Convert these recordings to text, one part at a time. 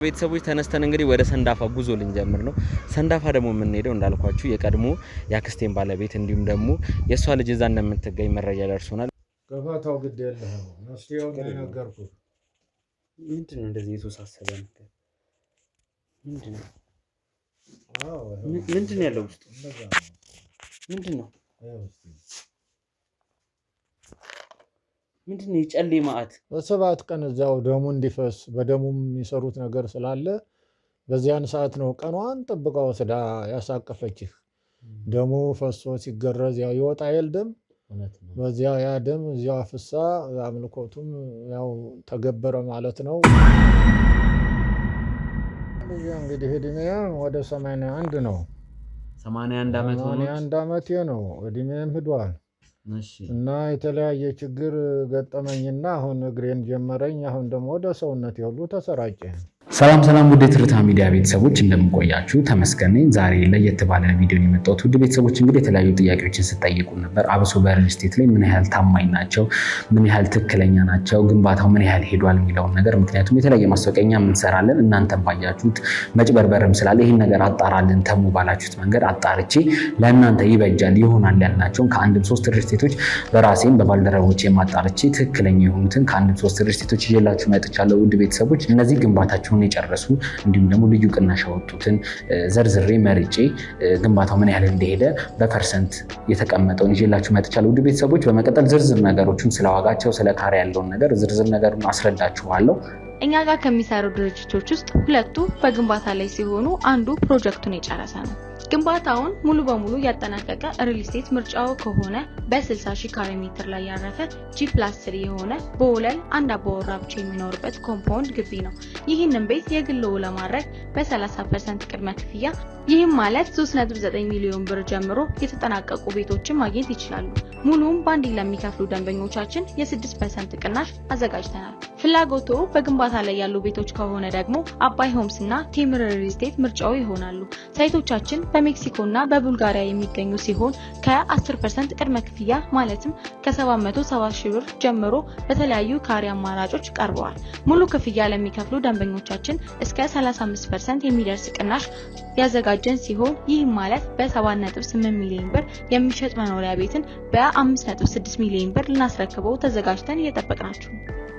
ቤተሰቦች ተነስተን እንግዲህ ወደ ሰንዳፋ ጉዞ ልንጀምር ነው። ሰንዳፋ ደግሞ የምንሄደው እንዳልኳችሁ የቀድሞ ያክስቴን ባለቤት እንዲሁም ደግሞ የሷ ልጅ እዛ እንደምትገኝ መረጃ ደርሶናል። ገፋታው ግድ የለህም መስቲያው ነገርኩ። ምንድነው እንደዚህ የተወሳሰበ ነገር? ምንድነው? ምንድነው ያለው ውስጥ? ምንድነው? ምንድነው የጨሌ ማዕት? በሰባት ቀን እዛው ደሙ እንዲፈስ በደሙም የሚሰሩት ነገር ስላለ በዚያን ሰዓት ነው ቀኗን ጠብቃ ወስዳ ያሳቀፈችህ። ደሙ ፈሶ ሲገረዝ ያው ይወጣ የለ ደም። በዚያ ያ ደም እዚያው አፍሳ አምልኮቱም ያው ተገበረ ማለት ነው። እንግዲህ እድሜያ ወደ 81 ነው። 81 ዓመት ሆኖ 81 ዓመቴ ነው። እድሜም ሄዷል። እና የተለያየ ችግር ገጠመኝና አሁን እግሬን ጀመረኝ። አሁን ደግሞ ወደ ሰውነቴ ሁሉ ተሰራጨ። ሰላም ውድ የትርታ ሚዲያ ቤተሰቦች እንደምቆያችሁ ተመስገን ነኝ። ዛሬ ለየት ባለ ቪዲዮ የመጣሁት ውድ ቤተሰቦች እንግዲህ የተለያዩ ጥያቄዎችን ስጠይቁ ነበር። አብሶ በሪል ስቴት ላይ ምን ያህል ታማኝ ናቸው፣ ምን ያህል ትክክለኛ ናቸው፣ ግንባታው ምን ያህል ሄዷል የሚለውን ነገር ምክንያቱም የተለያየ ማስታወቂያ እንሰራለን። እናንተም ባያችሁት መጭበርበርም ስላለ ይሄን ነገር አጣራልን ተሙ ባላችሁት መንገድ አጣርቼ ለእናንተ ይበጃል ይሆናል ያልናቸውን ከአንድም 3 ሪል ስቴቶች በራሴም በባልደረቦቼ ማጣርቼ ትክክለኛ የሆኑትን ከአንድም 3 ሪል ስቴቶች ይዤላችሁ መጥቻለሁ። ውድ ቤተሰቦች እነዚህ ግንባታቸውን የጨረሱ እንዲሁም ደግሞ ልዩ ቅናሽ ያወጡትን ዘርዝሬ መርጬ ግንባታው ምን ያህል እንደሄደ በፐርሰንት የተቀመጠውን ይዤላችሁ መጥቻለሁ። ውድ ቤተሰቦች በመቀጠል ዝርዝር ነገሮችን ስለዋጋቸው ስለ ካሬ ያለውን ነገር ዝርዝር ነገሩን አስረዳችኋለሁ። እኛ ጋር ከሚሰሩ ድርጅቶች ውስጥ ሁለቱ በግንባታ ላይ ሲሆኑ አንዱ ፕሮጀክቱን የጨረሰ ነው። ግንባታውን ሙሉ በሙሉ ያጠናቀቀ ሪል ስቴት ምርጫው ከሆነ በ60 ሺህ ካሬ ሜትር ላይ ያረፈ G+3 የሆነ በወለል አንድ አባወራ ብቻ የሚኖርበት ኮምፓውንድ ግቢ ነው። ይህንን ቤት የግልዎ ለማድረግ በ30% ቅድመ ክፍያ ይህም ማለት 3.9 ሚሊዮን ብር ጀምሮ የተጠናቀቁ ቤቶችን ማግኘት ይችላሉ። ሙሉም ባንዲ ለሚከፍሉ ደንበኞቻችን የ6% ቅናሽ አዘጋጅተናል። ፍላጎቶ በግንባታ ላይ ያሉ ቤቶች ከሆነ ደግሞ አባይ ሆምስ እና ቴምር ሪል ስቴት ምርጫው ይሆናሉ። ሳይቶቻችን በሜክሲኮ እና በቡልጋሪያ የሚገኙ ሲሆን ከ10% ቅድመ ክፍያ ማለትም ከ770 ሺህ ብር ጀምሮ በተለያዩ ካሬ አማራጮች ቀርበዋል። ሙሉ ክፍያ ለሚከፍሉ ደንበኞቻችን እስከ 35% የሚደርስ ቅናሽ ያዘጋጀን ሲሆን ይህም ማለት በ7.8 ሚሊዮን ብር የሚሸጥ መኖሪያ ቤትን በ5.6 ሚሊዮን ብር ልናስረክበው ተዘጋጅተን እየጠበቅናችሁ።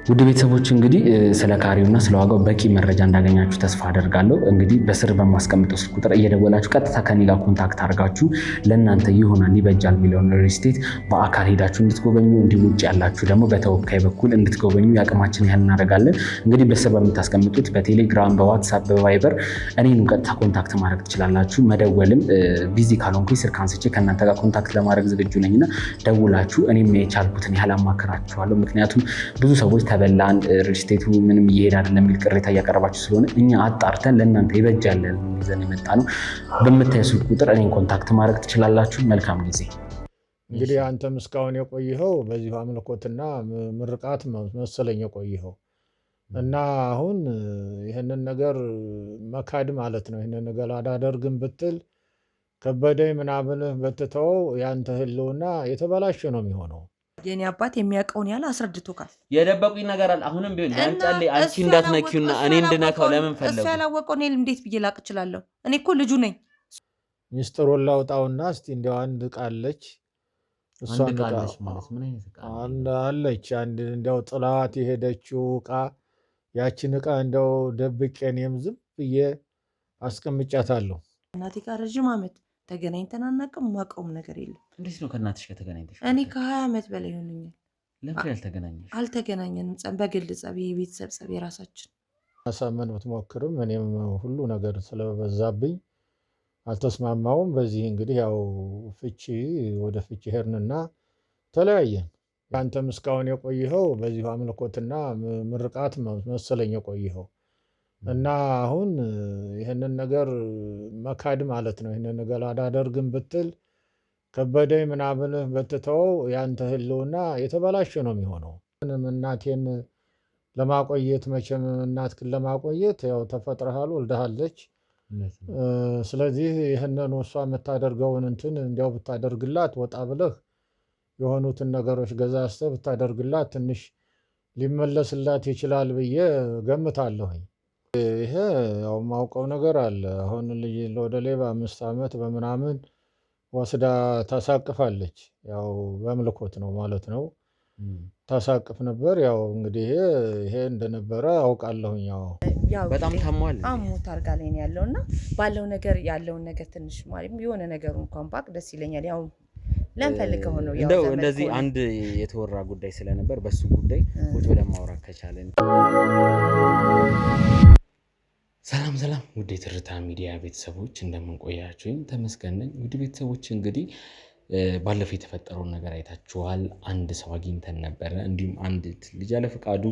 ውድ ቤተሰቦች እንግዲህ ስለ ካሬውና ስለ ዋጋው በቂ መረጃ እንዳገኛችሁ ተስፋ አደርጋለሁ። እንግዲህ በስር በማስቀምጠው ስልክ ቁጥር እየደወላችሁ ቀጥታ ከኔ ጋር ኮንታክት አድርጋችሁ ለእናንተ ይሆናል ይበጃል የሚለውን ሪል ስቴት በአካል ሄዳችሁ እንድትጎበኙ እንዲሁም ውጭ ያላችሁ ደግሞ በተወካይ በኩል እንድትጎበኙ ያቅማችን ያህል እናደርጋለን። እንግዲህ በስር በምታስቀምጡት በቴሌግራም፣ በዋትሳፕ፣ በቫይበር እኔን ቀጥታ ኮንታክት ማድረግ ትችላላችሁ። መደወልም ቢዚ ካልሆንኩኝ ስልክ አንስቼ ከእናንተ ጋር ኮንታክት ለማድረግ ዝግጁ ነኝና ደውላችሁ እኔም የቻልኩትን ያህል አማክራችኋለሁ። ምክንያቱም ብዙ ሰዎች ተበላን ሪል ስቴቱ ምንም እየሄደ አይደለም የሚል ቅሬታ እያቀረባችሁ ስለሆነ እኛ አጣርተን ለእናንተ ይበጃል ይዘን የመጣ ነው። በምታዩ ስልክ ቁጥር እኔን ኮንታክት ማድረግ ትችላላችሁ። መልካም ጊዜ። እንግዲህ አንተም እስካሁን የቆየኸው በዚሁ አምልኮትና ምርቃት መሰለኝ የቆየኸው እና አሁን ይህንን ነገር መካድ ማለት ነው። ይህንን ነገር አላደርግም ብትል ከበደኝ ምናምን በትተው ያንተ ህልውና የተበላሸ ነው የሚሆነው። የኔ አባት የሚያውቀውን ያለ አስረድቶካል። የደበቁኝ ነገር አለ። አሁንም ቢሆን ያንጫሌ አንቺ እንዳትነኪውና እኔ እንድነካው ለምን ፈለጉ? እሱ ያላወቀው እኔ እንዴት ብዬ ላቅ እችላለሁ? እኔ እኮ ልጁ ነኝ። ሚስጥሩን ላውጣውና እስቲ እንዲያው አንድ ቃለች እሷን ቃለች ማለት ምን አይነት ቃል አለች? አንድ እንዲያው ጥላት የሄደችው ዕቃ ያችን ዕቃ እንዲያው ደብቄ እኔም ዝም ብዬ አስቀምጫታለሁ። እናቴ ጋር ረጅም ዓመት ተገናኝተን አናውቅም። የማውቀውም ነገር የለም። እንዴት ነው ከእናትሽ ጋር ተገናኝተሽ? እኔ ከ20 ዓመት በላይ ሆኖኛል። ለምን ያልተገናኘሽ? አልተገናኘንም። በግል ጸብ፣ የቤተሰብ ጸብ የራሳችን ማሳመን ብትሞክርም እኔም ሁሉ ነገር ስለበዛብኝ አልተስማማውም። በዚህ እንግዲህ ያው ወደ ፍቺ ሄድንና ተለያየን። አንተም እስካሁን የቆየኸው በዚሁ አምልኮትና ምርቃት መሰለኝ የቆየኸው እና አሁን ይህንን ነገር መካድ ማለት ነው። ይህንን ነገር አላደርግም ብትል ከበደኝ ምናምን በትተው ያንተ ህልውና የተበላሸ ነው የሚሆነው። እናቴን ለማቆየት መቼም እናትክን ለማቆየት ያው ተፈጥረሃል፣ ወልደሃለች። ስለዚህ ይህንን እሷ የምታደርገውን እንትን እንዲያው ብታደርግላት ወጣ ብለህ የሆኑትን ነገሮች ገዛዝተህ ብታደርግላት ትንሽ ሊመለስላት ይችላል ብዬ ገምታለሁኝ። ይሄ ያው ማውቀው ነገር አለ። አሁን ልጅ ወደ ሌባ 5 ዓመት በምናምን ወስዳ ታሳቅፋለች። ያው በአምልኮት ነው ማለት ነው። ታሳቅፍ ነበር። ያው እንግዲህ ይሄ እንደነበረ አውቃለሁኝ። ያው በጣም ታሟል። አሞት አልጋ ላይ ነው ያለውና ባለው ነገር ያለውን ነገር ትንሽ ማለት የሆነ ነገሩ እንኳን ባቅ ደስ ይለኛል። ያው ለምፈልገው ነው ያው እንደው እንደዚህ አንድ የተወራ ጉዳይ ስለነበር በሱ ጉዳይ ቁጭ ብለን ማውራት ከቻለን። ሰላም ሰላም ውድ የትርታ ሚዲያ ቤተሰቦች እንደምን ቆያችሁኝ? ተመስገን ነኝ። ውድ ቤተሰቦች እንግዲህ ባለፈው የተፈጠረውን ነገር አይታችኋል። አንድ ሰው አግኝተን ነበረ። እንዲሁም አንድ ልጅ ያለ ፈቃዱ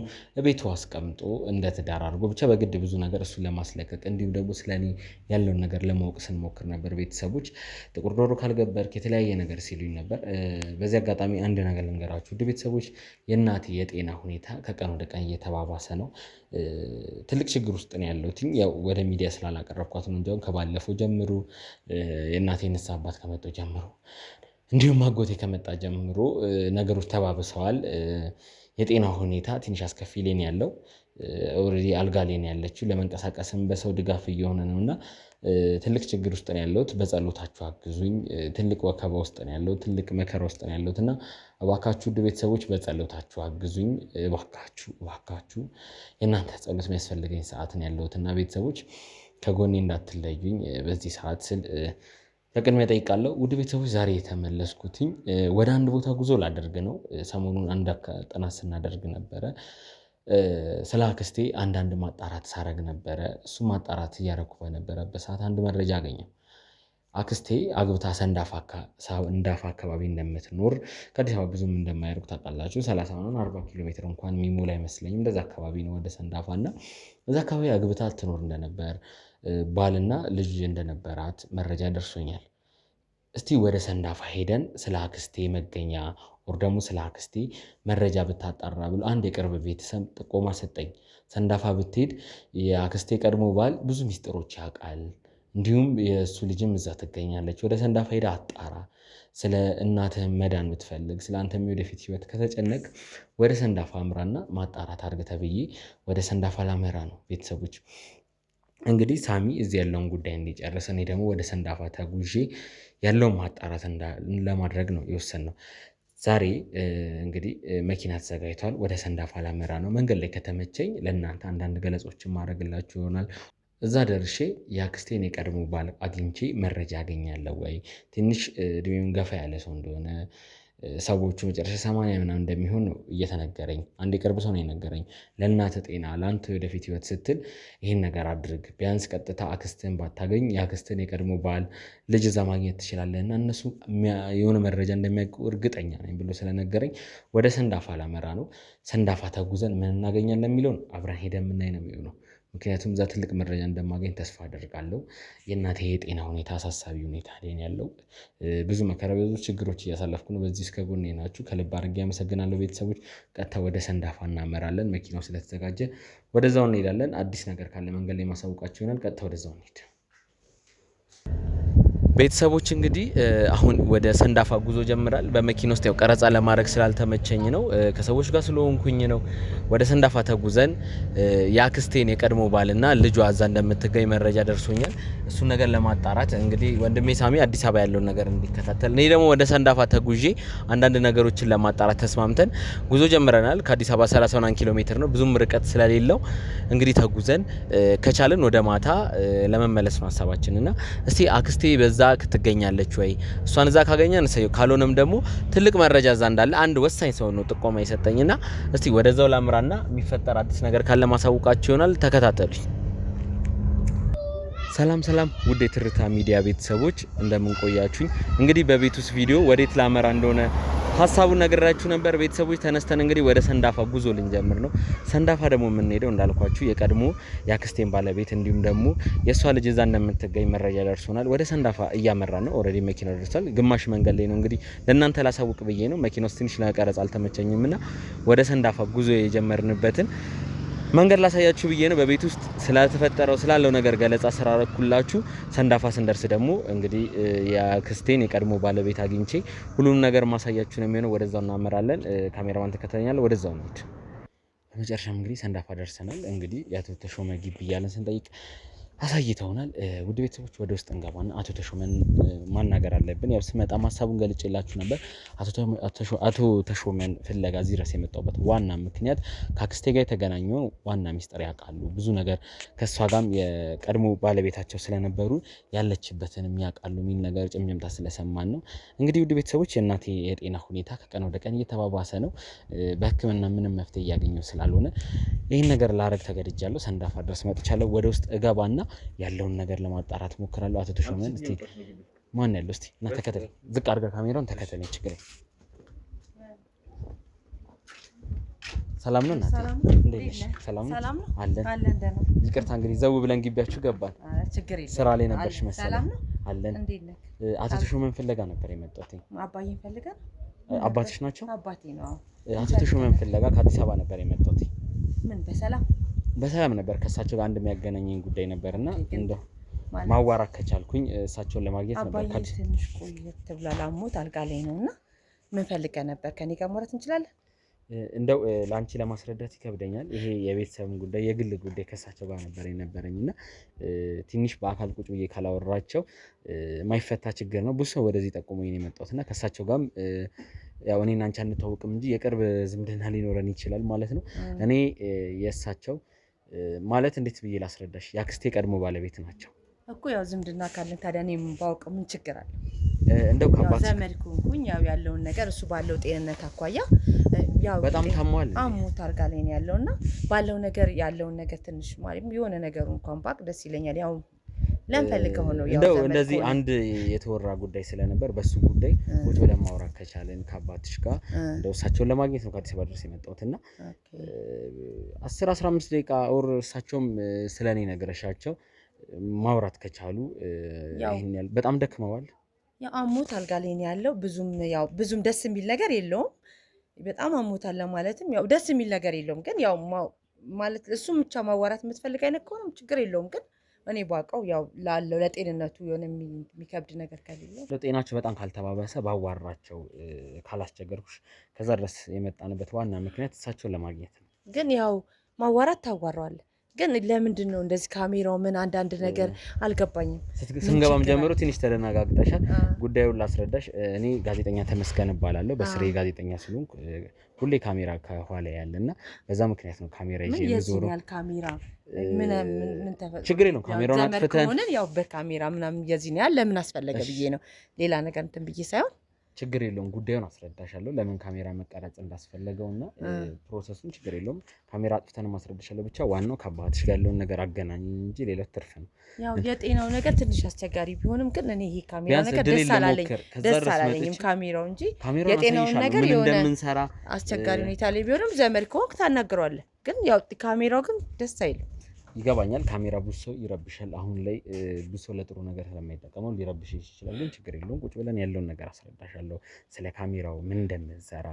ቤቱ አስቀምጦ እንደ ትዳር አድርጎ ብቻ በግድ ብዙ ነገር እሱን ለማስለቀቅ እንዲሁም ደግሞ ስለኔ ያለውን ነገር ለማወቅ ስንሞክር ነበር። ቤተሰቦች ጥቁር ዶሮ ካልገበርክ የተለያየ ነገር ሲሉኝ ነበር። በዚህ አጋጣሚ አንድ ነገር ልንገራችሁ ውድ ቤተሰቦች፣ የእናቴ የጤና ሁኔታ ከቀን ወደ ቀን እየተባባሰ ነው። ትልቅ ችግር ውስጥ ነው ያለሁት። ያው ወደ ሚዲያ ስላላቀረብኳት ነው እንጂ ከባለፈው ጀምሮ የእናቴ ንስሐ አባት ከመጣሁ ጀምሮ እንዲሁም አጎቴ ከመጣ ጀምሮ ነገሮች ተባብሰዋል። የጤና ሁኔታ ትንሽ አስከፊ ላይ ነው ያለው። ኦልሬዲ አልጋ ላይ ነው ያለችው። ለመንቀሳቀስም በሰው ድጋፍ እየሆነ ነውና ትልቅ ችግር ውስጥ ነው ያለሁት። በጸሎታችሁ አግዙኝ። ትልቅ ወከባ ውስጥ ነው ያለሁት። ትልቅ መከራ ውስጥ ነው ያለሁትና እባካችሁ ውድ ቤተሰቦች በጸሎታችሁ አግዙኝ። እባካችሁ የእናንተ ጸሎት የሚያስፈልገኝ ሰዓት ነው ያለሁትና ቤተሰቦች ከጎኔ እንዳትለዩኝ በዚህ ሰዓት ስል በቅድሚያ ጠይቃለሁ። ውድ ቤተሰቦች ዛሬ የተመለስኩትኝ ወደ አንድ ቦታ ጉዞ ላደርግ ነው። ሰሞኑን አንድ ጥናት ስናደርግ ነበረ። ስለ አክስቴ አንዳንድ ማጣራት ሳረግ ነበረ። እሱ ማጣራት እያረኩ በነበረበት ሰዓት አንድ መረጃ አገኘው። አክስቴ አግብታ ሰንዳፋ አካባቢ እንደምትኖር፣ ከአዲስ አበባ ብዙም እንደማይርቅ ታውቃላችሁ። 30-40 ኪሎ ሜትር እንኳን የሚሞላ አይመስለኝም። እንደዛ አካባቢ ነው ወደ ሰንዳፋ እና እዛ አካባቢ አግብታ ትኖር እንደነበር፣ ባልና ልጅ እንደነበራት መረጃ ደርሶኛል። እስቲ ወደ ሰንዳፋ ሄደን ስለ አክስቴ መገኛ ወር ደግሞ ስለ አክስቴ መረጃ ብታጣራ ብሎ አንድ የቅርብ ቤተሰብ ጥቆማ ሰጠኝ። ሰንዳፋ ብትሄድ የአክስቴ ቀድሞ ባል ብዙ ሚስጥሮች ያውቃል፣ እንዲሁም የእሱ ልጅም እዛ ትገኛለች። ወደ ሰንዳፋ ሄዳ አጣራ። ስለ እናትህ መዳን ብትፈልግ፣ ስለ አንተ ወደፊት ህይወት ከተጨነቅ ወደ ሰንዳፋ አምራና ማጣራት አድርግ ተብዬ ወደ ሰንዳፋ ላመራ ነው። ቤተሰቦች እንግዲህ ሳሚ እዚህ ያለውን ጉዳይ እንዲጨርስ እኔ ደግሞ ወደ ሰንዳፋ ተጉዤ ያለውን ማጣራት ለማድረግ ነው የወሰንነው። ዛሬ እንግዲህ መኪና ተዘጋጅቷል። ወደ ሰንዳፋ ላመራ ነው። መንገድ ላይ ከተመቸኝ ለእናንተ አንዳንድ ገለጾችን ማድረግላችሁ ይሆናል። እዛ ደርሼ የአክስቴን የቀድሞ ባል አግኝቼ መረጃ አገኛለሁ ወይ፣ ትንሽ እድሜውን ገፋ ያለ ሰው እንደሆነ ሰዎቹ መጨረሻ 80 ምናምን እንደሚሆን ነው እየተነገረኝ። አንድ የቅርብ ሰው ነው የነገረኝ። ለእናተ ጤና ለአንተ ወደፊት ህይወት ስትል ይህን ነገር አድርግ። ቢያንስ ቀጥታ አክስትን ባታገኝ የአክስትን የቀድሞ ባል ልጅ እዛ ማግኘት ትችላለህ እና እነሱ የሆነ መረጃ እንደሚያውቁ እርግጠኛ ነኝ ብሎ ስለነገረኝ ወደ ሰንዳፋ ላመራ ነው። ሰንዳፋ ተጉዘን ምን እናገኛለን የሚለውን አብረን ሄደን የምናይ ነው የሚሆነው። ምክንያቱም እዛ ትልቅ መረጃ እንደማገኝ ተስፋ አደርጋለሁ። የእናቴ የጤና ሁኔታ አሳሳቢ ሁኔታ ላይ ያለው ብዙ መከራ፣ ብዙ ችግሮች እያሳለፍኩ ነው። በዚህ እስከ ጎኔ ናችሁ። ከልብ አድርጌ አመሰግናለሁ ቤተሰቦች። ቀጥታ ወደ ሰንዳፋ እናመራለን። መኪናው ስለተዘጋጀ ወደዛው እንሄዳለን። አዲስ ነገር ካለ መንገድ ላይ ማሳወቃችሁ ይሆናል። ቀጥታ ወደዛው እንሄድ። ቤተሰቦች እንግዲህ አሁን ወደ ሰንዳፋ ጉዞ ጀምራል። በመኪና ውስጥ ያው ቀረጻ ለማድረግ ስላልተመቸኝ ነው፣ ከሰዎች ጋር ስለሆንኩኝ ነው። ወደ ሰንዳፋ ተጉዘን የአክስቴን የቀድሞ ባልና ልጇ እዛ እንደምትገኝ መረጃ ደርሶኛል። እሱን ነገር ለማጣራት እንግዲህ ወንድሜ ሳሚ አዲስ አበባ ያለውን ነገር እንዲከታተል፣ እኔ ደግሞ ወደ ሰንዳፋ ተጉዤ አንዳንድ ነገሮችን ለማጣራት ተስማምተን ጉዞ ጀምረናል። ከአዲስ አበባ 30 ኪሎ ሜትር ነው፣ ብዙም ርቀት ስለሌለው እንግዲህ ተጉዘን ከቻለን ወደ ማታ ለመመለስ ነው ሀሳባችን እና እስቲ አክስቴ በዛ ትገኛለች ወይ፣ እሷን እዛ ካገኘን እሰየው፣ ካልሆነም ደግሞ ትልቅ መረጃ እዛ እንዳለ አንድ ወሳኝ ሰው ነው ጥቆማ የሰጠኝና እስቲ ወደዛው ላምራና የሚፈጠር አዲስ ነገር ካለ ማሳውቃችሁ ይሆናል። ተከታተሉኝ። ሰላም ውድ የትርታ ሚዲያ ቤተሰቦች እንደምን ቆያችሁኝ? እንግዲህ በቤት ውስጥ ቪዲዮ ወዴት ላመራ እንደሆነ ሀሳቡን ነግራችሁ ነበር። ቤተሰቦች ተነስተን እንግዲህ ወደ ሰንዳፋ ጉዞ ልንጀምር ነው። ሰንዳፋ ደግሞ የምንሄደው እንዳልኳችሁ የቀድሞ የአክስቴን ባለቤት እንዲሁም ደግሞ የእሷ ልጅ እዛ እንደምትገኝ መረጃ ደርሶናል። ወደ ሰንዳፋ እያመራ ነው። ኦልሬዲ መኪናው ደርሷል። ግማሽ መንገድ ላይ ነው። እንግዲህ ለእናንተ ላሳውቅ ብዬ ነው። መኪናው ትንሽ ለቀረጽ አልተመቸኝም እና ወደ ሰንዳፋ ጉዞ የጀመርንበትን መንገድ ላሳያችሁ ብዬ ነው። በቤት ውስጥ ስለተፈጠረው ስላለው ነገር ገለጻ ስራረኩላችሁ። ሰንዳፋ ስንደርስ ደግሞ እንግዲህ የአክስቴን የቀድሞ ባለቤት አግኝቼ ሁሉንም ነገር ማሳያችሁ ነው የሚሆነው። ወደዛው እናመራለን። ካሜራማን ተከታተኛለህ። ወደዛው ነው። በመጨረሻም እንግዲህ ሰንዳፋ ደርሰናል። እንግዲህ የአቶ ተሾመ ግቢ እያለን ስንጠይቅ አሳይተውናል። ውድ ቤተሰቦች ወደ ውስጥ እንገባና አቶ ተሾመን ማናገር አለብን። ያው ስመጣ ሀሳቡን ገልጬላችሁ ነበር። አቶ ተሾመን ፍለጋ እዚህ ድረስ የመጣሁበት ዋና ምክንያት ከአክስቴ ጋር የተገናኘው ዋና ሚስጥር ያውቃሉ። ብዙ ነገር ከእሷ ጋርም የቀድሞ ባለቤታቸው ስለነበሩ ያለችበትንም ያውቃሉ የሚል ነገር ጭምጭምታ ስለሰማን ነው። እንግዲህ ውድ ቤተሰቦች የእናቴ የጤና ሁኔታ ከቀን ወደ ቀን እየተባባሰ ነው። በሕክምና ምንም መፍትሄ እያገኘው ስላልሆነ ይህን ነገር ላረግ ተገድጃለሁ። ሰንዳፋ ድረስ መጥቻለሁ። ወደ ውስጥ እገባና ያለውን ነገር ለማጣራት ሞክራለሁ። አቶ ተሾመን እስቲ ማን ያለው እስቲ እና ተከተለኝ፣ ዝቅ አድርገህ ካሜራውን ተከተለኝ። ችግር ሰላም ነው እናቴ? እንዴት ነሽ? ሰላም ነው አለን። ይቅርታ እንግዲህ ዘው ብለን ግቢያችሁ ገባን። ስራ ላይ ነበርሽ መሰለኝ። አለን። አቶ ተሾመን ፍለጋ ነበር የመጣሁት። አባዬን ፈልጋ? አባትሽ ናቸው? አባቴ ነው። አቶ ተሾመን ፍለጋ ከአዲስ አበባ ነበር የመጣሁት። ምን በሰላም ነበር። ከእሳቸው ጋር አንድ የሚያገናኘኝ ጉዳይ ነበርና እንደው ማዋራት ከቻልኩኝ እሳቸውን ለማግኘት ነበር። አባዬ ትንሽ ቆየት ብሏል፣ አሞት አልጋ ላይ ነውና ምን ፈልገህ ነበር? ከኔ ጋር ማውራት እንችላለን? እንደው ለአንቺ ለማስረዳት ይከብደኛል። ይሄ የቤተሰብ ጉዳይ የግል ጉዳይ ከእሳቸው ጋር ነበር የነበረኝና ትንሽ በአካል ቁጭ ብዬ ካላወራቸው የማይፈታ ችግር ነው። ብዙ ሰው ወደዚህ ጠቁሞኝ ነው የመጣሁትና ከእሳቸው ጋርም ያው እኔና አንቺ አንተዋወቅም እንጂ የቅርብ ዝምድና ሊኖረን ይችላል ማለት ነው። እኔ የእሳቸው ማለት እንዴት ብዬ ላስረዳሽ? የአክስቴ ቀድሞ ባለቤት ናቸው እኮ። ያው ዝምድና ካለን ታዲያ እኔ ባውቅ ምን ችግር አለ? እንደው ከአባት ዘመድ ኩንኩኝ ያው ያለውን ነገር እሱ ባለው ጤንነት አኳያ ያው በጣም ታሟል፣ አሞት አልጋ ላይ ነው ያለውና ባለው ነገር ያለውን ነገር ትንሽ ማለት የሆነ ነገሩ እንኳን ባቅ ደስ ይለኛል። ያው ለምፈልገው ነው ያው እንደው እንደዚህ አንድ የተወራ ጉዳይ ስለነበር በሱ ጉዳይ ቁጭ ብለን ማውራት ከቻለን ከአባትሽ ጋር እንደው እሳቸውን ለማግኘት ነው ከአዲስ አበባ ድረስ የመጣሁትና 10-15 ደቂቃ ኦር እሳቸውም ስለኔ ነገረሻቸው ማውራት ከቻሉ ይሄን ያህል በጣም ደክመዋል። ያው አሞት አልጋ ላይ ነው ያለው። ብዙም ደስ የሚል ነገር የለውም። በጣም አሞታል ለማለትም ያው ደስ የሚል ነገር የለውም። ግን ያው ማለት እሱም ብቻ ማዋራት የምትፈልግ አይነት ከሆነ ችግር የለውም። ግን እኔ ባውቀው ያው ላለው ለጤንነቱ የሆነ የሚከብድ ነገር ከሌለ ለጤናቸው በጣም ካልተባባሰ ባዋራቸው ካላስቸገርኩሽ ከዛ ድረስ የመጣንበት ዋና ምክንያት እሳቸውን ለማግኘት ነው። ግን ያው ማዋራት ታዋራዋለህ። ግን ለምንድን ነው እንደዚህ ካሜራው ምን አንዳንድ ነገር አልገባኝም። ስንገባም ጀምሮ ትንሽ ተደናጋግጠሻል። ጉዳዩን ላስረዳሽ። እኔ ጋዜጠኛ ተመስገን እባላለሁ። በስሬ ጋዜጠኛ ስለሆንኩ ሁሌ ካሜራ ከኋላ ያለና በዛ ምክንያት ነው ካሜራ ይዤ የምዞረው። ካሜራ ምን ችግር የለውም። ካሜራውን አጥፍተን ያው በካሜራ ምናምን የዚህ ነው ያለ ለምን አስፈለገ ብዬ ነው ሌላ ነገር እንትን ብዬ ሳይሆን ችግር የለውም። ጉዳዩን አስረዳሻለሁ ለምን ካሜራ መቀረጽ እንዳስፈለገውና ፕሮሰሱን ችግር የለውም። ካሜራ አጥፍተን ማስረዳሻለሁ። ብቻ ዋናው ከአባትሽ ጋር ያለውን ነገር አገናኝ እንጂ ሌላው ትርፍ ነው። ያው የጤናው ነገር ትንሽ አስቸጋሪ ቢሆንም ግን እኔ ይሄ ካሜራ ነገር ደስ አላለኝም ካሜራው እንጂ የጤናውን ነገር የሆነ አስቸጋሪ ሁኔታ ላይ ቢሆንም ዘመድ ከሆንክ ታናግረዋለህ። ግን ያው ካሜራው ግን ደስ አይልም። ይገባኛል። ካሜራ ብዙ ሰው ይረብሻል። አሁን ላይ ብዙ ሰው ለጥሩ ነገር ስለማይጠቀመው ሊረብሽ ይችላል። ግን ችግር የለውም። ቁጭ ብለን ያለውን ነገር አስረዳሻለሁ። ስለ ካሜራው ምን እንደምንሰራ፣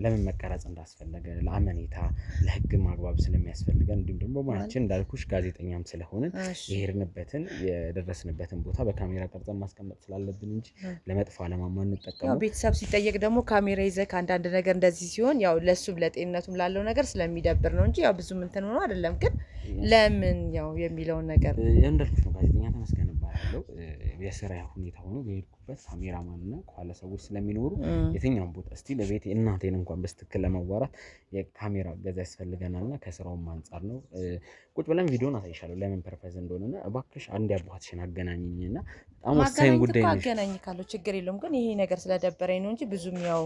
ለምን መቀረጽ እንዳስፈለገ፣ ለአመኔታ ለሕግም አግባብ ስለሚያስፈልገን እንዲሁም ደግሞ ማናችን እንዳልኩሽ ጋዜጠኛም ስለሆንን የሄድንበትን የደረስንበትን ቦታ በካሜራ ቀርጸን ማስቀመጥ ስላለብን እንጂ ለመጥፎ ዓላማ አንጠቀመው። ቤተሰብ ሲጠየቅ ደግሞ ካሜራ ይዘህ ከአንዳንድ ነገር እንደዚህ ሲሆን ያው ለሱም ለጤንነቱም ላለው ነገር ስለሚደብር ነው እንጂ ያው ብዙም እንትን ሆኖ አይደለም። ግን ለምን ያው የሚለውን ነገር እንዳልኩሽ ነው። ጋዜጠኛ ተመስገን እባላለሁ። የስራ ሁኔታ ሆኖ በሄድኩበት ካሜራማን እና ከኋላ ሰዎች ስለሚኖሩ የትኛውም ቦታ እስቲ ለቤቴ እናቴን እንኳን በስትክክል ለማዋራት የካሜራ እገዛ ያስፈልገናልና ከስራውም አንጻር ነው። ቁጭ ብለን ቪዲዮን አሳይሻለሁ ለምን ፐርፐዝ እንደሆነና እባክሽ አንድ አባትሽን አገናኝኝና በጣም ወሳኝ ጉዳይ ነው። አገናኝ ካለው ችግር የለውም። ግን ይሄ ነገር ስለደበረኝ ነው እንጂ ብዙም ያው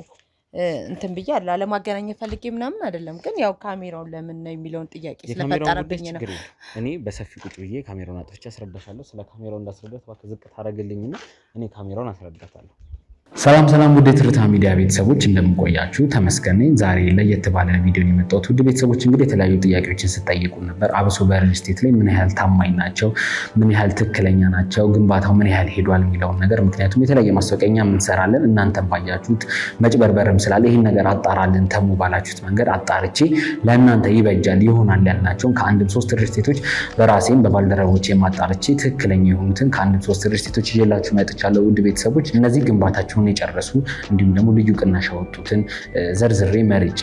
እንትን ብዬ ለማገናኘት ፈልጌ ምናምን አይደለም። ግን ያው ካሜራውን ለምን ነው የሚለውን ጥያቄ ስለፈጠረብኝ ነው። እኔ በሰፊ ቁጭ ብዬ ካሜራውን አጥፍቼ አስረዳሻለሁ። ስለ ካሜራው እንዳስረዳት እባክህ ዝቅ ታደርግልኝና እኔ ካሜራውን አስረዳታለሁ። ሰላም ውድ የትርታ ሚዲያ ቤተሰቦች እንደምቆያችሁ ተመስገን ነኝ። ዛሬ ለየት ባለ ቪዲዮ የመጣሁት ውድ ቤተሰቦች እንግዲህ የተለያዩ ጥያቄዎችን ስጠይቁ ነበር። አብሶ በሪል ስቴት ላይ ምን ያህል ታማኝ ናቸው፣ ምን ያህል ትክክለኛ ናቸው፣ ግንባታው ምን ያህል ሄዷል የሚለውን ነገር ምክንያቱም የተለያየ ማስታወቂያ እንሰራለን። እናንተም ባያችሁት መጭበርበርም ስላለ ይህን ነገር አጣራልን ተሙ ባላችሁት መንገድ አጣርቼ ለእናንተ ይበጃል ይሆናል ያልናቸውን ከአንድም 3 ሪል ስቴቶች በራሴም በባልደረቦቼ ማጣርቼ ትክክለኛ የሆኑትን ከአንድም 3 ሪል ስቴቶች ይዤላችሁ መጥቻለሁ። ውድ ቤተሰቦች እነዚህ ግንባታቸውን ግንባታውን የጨረሱ እንዲሁም ደግሞ ልዩ ቅናሽ ያወጡትን ዘርዝሬ መርጬ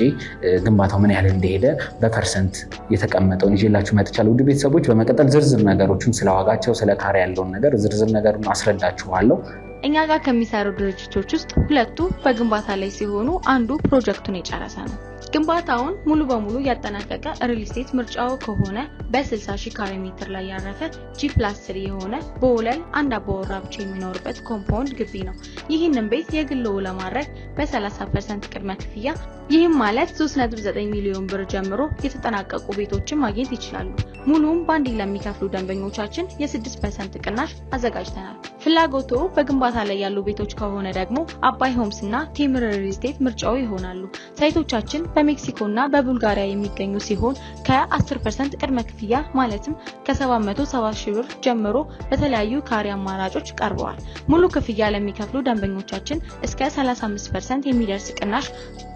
ግንባታው ምን ያህል እንደሄደ በፐርሰንት የተቀመጠውን ይዤላችሁ መጥቻለሁ። ውድ ቤተሰቦች በመቀጠል ዝርዝር ነገሮችን ስለዋጋቸው ስለ ካሬ ያለውን ነገር ዝርዝር ነገሩን አስረዳችኋለሁ። እኛ ጋር ከሚሰሩ ድርጅቶች ውስጥ ሁለቱ በግንባታ ላይ ሲሆኑ አንዱ ፕሮጀክቱን የጨረሰ ነው። ግንባታውን ሙሉ በሙሉ ያጠናቀቀ ሪል ስቴት ምርጫው ከሆነ በ60 ሺህ ካሬ ሜትር ላይ ያረፈ G+3 የሆነ በወለል አንድ አባወራ ብቻ የሚኖርበት ኮምፓውንድ ግቢ ነው። ይህንን ቤት የግልዎ ለማድረግ በ30% ቅድመ ክፍያ ይህም ማለት 3.9 ሚሊዮን ብር ጀምሮ የተጠናቀቁ ቤቶችን ማግኘት ይችላሉ። ሙሉም ባንዲ ለሚከፍሉ ደንበኞቻችን የ6% ቅናሽ አዘጋጅተናል። ፍላጎቶ በግንባታ ላይ ያሉ ቤቶች ከሆነ ደግሞ አባይ ሆምስ እና ቴምር ሪል ስቴት ምርጫው ይሆናሉ። ሳይቶቻችን በሜክሲኮ እና በቡልጋሪያ የሚገኙ ሲሆን ከ10% ቅድመ ክፍያ ማለትም ከ770 ሺህ ብር ጀምሮ በተለያዩ ካሬ አማራጮች ቀርበዋል። ሙሉ ክፍያ ለሚከፍሉ ደንበኞቻችን እስከ 35% የሚደርስ ቅናሽ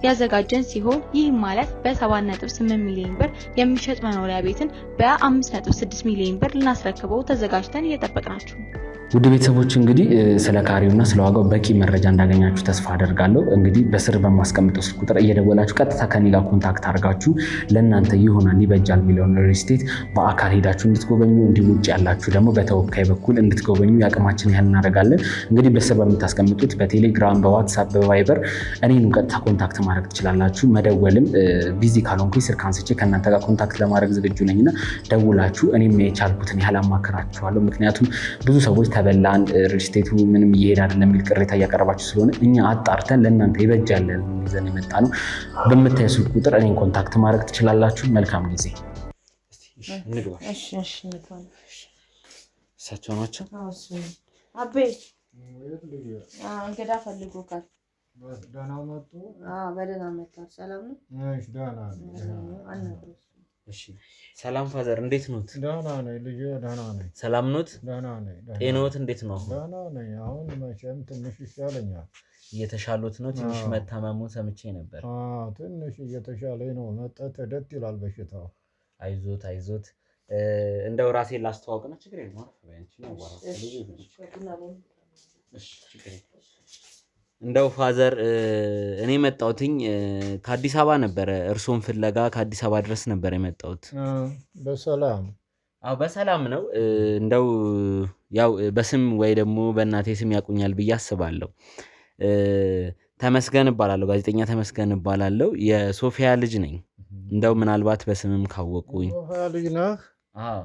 ያዘጋጀን ሲሆን ይህም ማለት በ7.8 ሚሊዮን ብር የሚሸጥ መኖሪያ ቤትን በ5.6 ሚሊዮን ብር ልናስረክበው ተዘጋጅተን እየጠበቅናችሁ ነው። ውድ ቤተሰቦች እንግዲህ ስለ ካሬውና ስለ ዋጋው በቂ መረጃ እንዳገኛችሁ ተስፋ አደርጋለሁ። እንግዲህ በስር በማስቀምጠው ስልክ ቁጥር እየደወላችሁ ቀጥታ ከኔ ጋር ኮንታክት አድርጋችሁ ለእናንተ ይሆናል ይበጃል የሚለውን ሪል ስቴት በአካል ሄዳችሁ እንድትጎበኙ እንዲሁም ውጭ ያላችሁ ደግሞ በተወካይ በኩል እንድትጎበኙ ያቅማችን ያህል እናደርጋለን። እንግዲህ በስር በምታስቀምጡት በቴሌግራም፣ በዋትሳፕ፣ በቫይበር እኔን ቀጥታ ኮንታክት ማድረግ ትችላላችሁ። መደወልም ቢዚ ካልሆንኩኝ ስልክ አንስቼ ከእናንተ ጋር ኮንታክት ለማድረግ ዝግጁ ነኝና ደውላችሁ እኔም የቻልኩትን ያህል አማክራችኋለሁ። ምክንያቱም ብዙ ሰዎች በላን ሪል ስቴቱ ምንም እየሄደ አይደለም የሚል ቅሬታ እያቀረባችሁ ስለሆነ እኛ አጣርተን ለእናንተ ይበጃል ይዘን የመጣ ነው። በምታዩት ቁጥር እኔን ኮንታክት ማድረግ ትችላላችሁ። መልካም ጊዜ። እሳቸው ናቸው። አቤ እንግዳ ፈልጎካል። ደህና መጡ? በደህና መጣ። ሰላም ነው? እሺ ደህና ነኝ። እሺ ሰላም ፋዘር እንዴት ኖት? ደህና ነኝ ልጄ ደህና ነኝ። ሰላም ኖት? ደህና ነኝ። ጤናዎት እንዴት ነው? ደህና ነኝ። አሁን መቼም ትንሽ ይሻለኛል። እየተሻሉት ነው? ትንሽ መታመሙን ሰምቼ ነበር። ትንሽ እየተሻለኝ ነው። መጠጥ ደት ይላል በሽታው። አይዞት አይዞት። እንደው ራሴን ላስተዋውቅ ነው። ችግር የለም። እንደው ፋዘር እኔ መጣሁትኝ ከአዲስ አበባ ነበረ። እርሶን ፍለጋ ከአዲስ አበባ ድረስ ነበር የመጣሁት። በሰላም? አዎ በሰላም ነው። እንደው ያው በስም ወይ ደግሞ በእናቴ ስም ያቁኛል ብዬ አስባለሁ። ተመስገን እባላለሁ። ጋዜጠኛ ተመስገን እባላለሁ። የሶፊያ ልጅ ነኝ። እንደው ምናልባት በስምም ካወቁኝ። ሶፊያ ልጅ ነህ? አዎ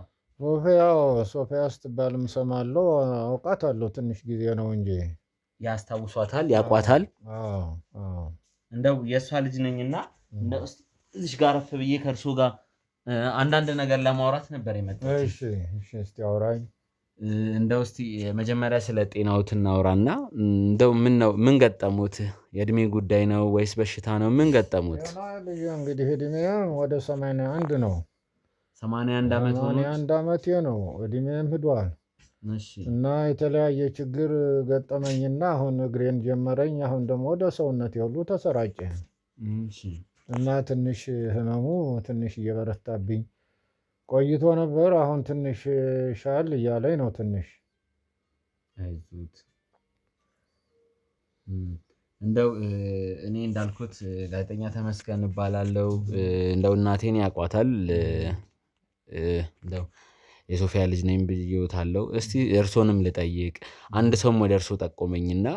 ሶፊያ ስትባልም እሰማለሁ። አውቃታለሁ። ትንሽ ጊዜ ነው እንጂ ያስታውሷታል? ያቋታል? እንደው የእሷ ልጅ ነኝና እንደው እዚህ ጋር አረፍ ብዬ ከእርሶ ጋር አንዳንድ ነገር ለማውራት ነበር የመጣሁት። እሺ እስቲ አውራኝ። እንደው እስቲ መጀመሪያ ስለ ጤናዎት እናውራና እንደው ምን ገጠሙት? የእድሜ ጉዳይ ነው ወይስ በሽታ ነው? ምን ገጠሙት? ልጅ እንግዲህ እድሜ ወደ 81 ነው። 81 ዓመት ሆኖ 81 ዓመቴ ነው። እድሜም ሂዷል እና የተለያየ ችግር ገጠመኝና አሁን እግሬን ጀመረኝ። አሁን ደግሞ ወደ ሰውነት ሁሉ ተሰራጨ እና ትንሽ ህመሙ ትንሽ እየበረታብኝ ቆይቶ ነበር። አሁን ትንሽ ሻል እያለኝ ነው። ትንሽ አይዞት። እንደው እኔ እንዳልኩት ጋዜጠኛ ተመስገን እባላለሁ። እንደው እናቴን ያቋታል። እንደው የሶፊያ ልጅ ነኝ ብዬዎታለሁ። እስቲ እርሶንም ልጠይቅ። አንድ ሰውም ወደ እርሶ ጠቆመኝና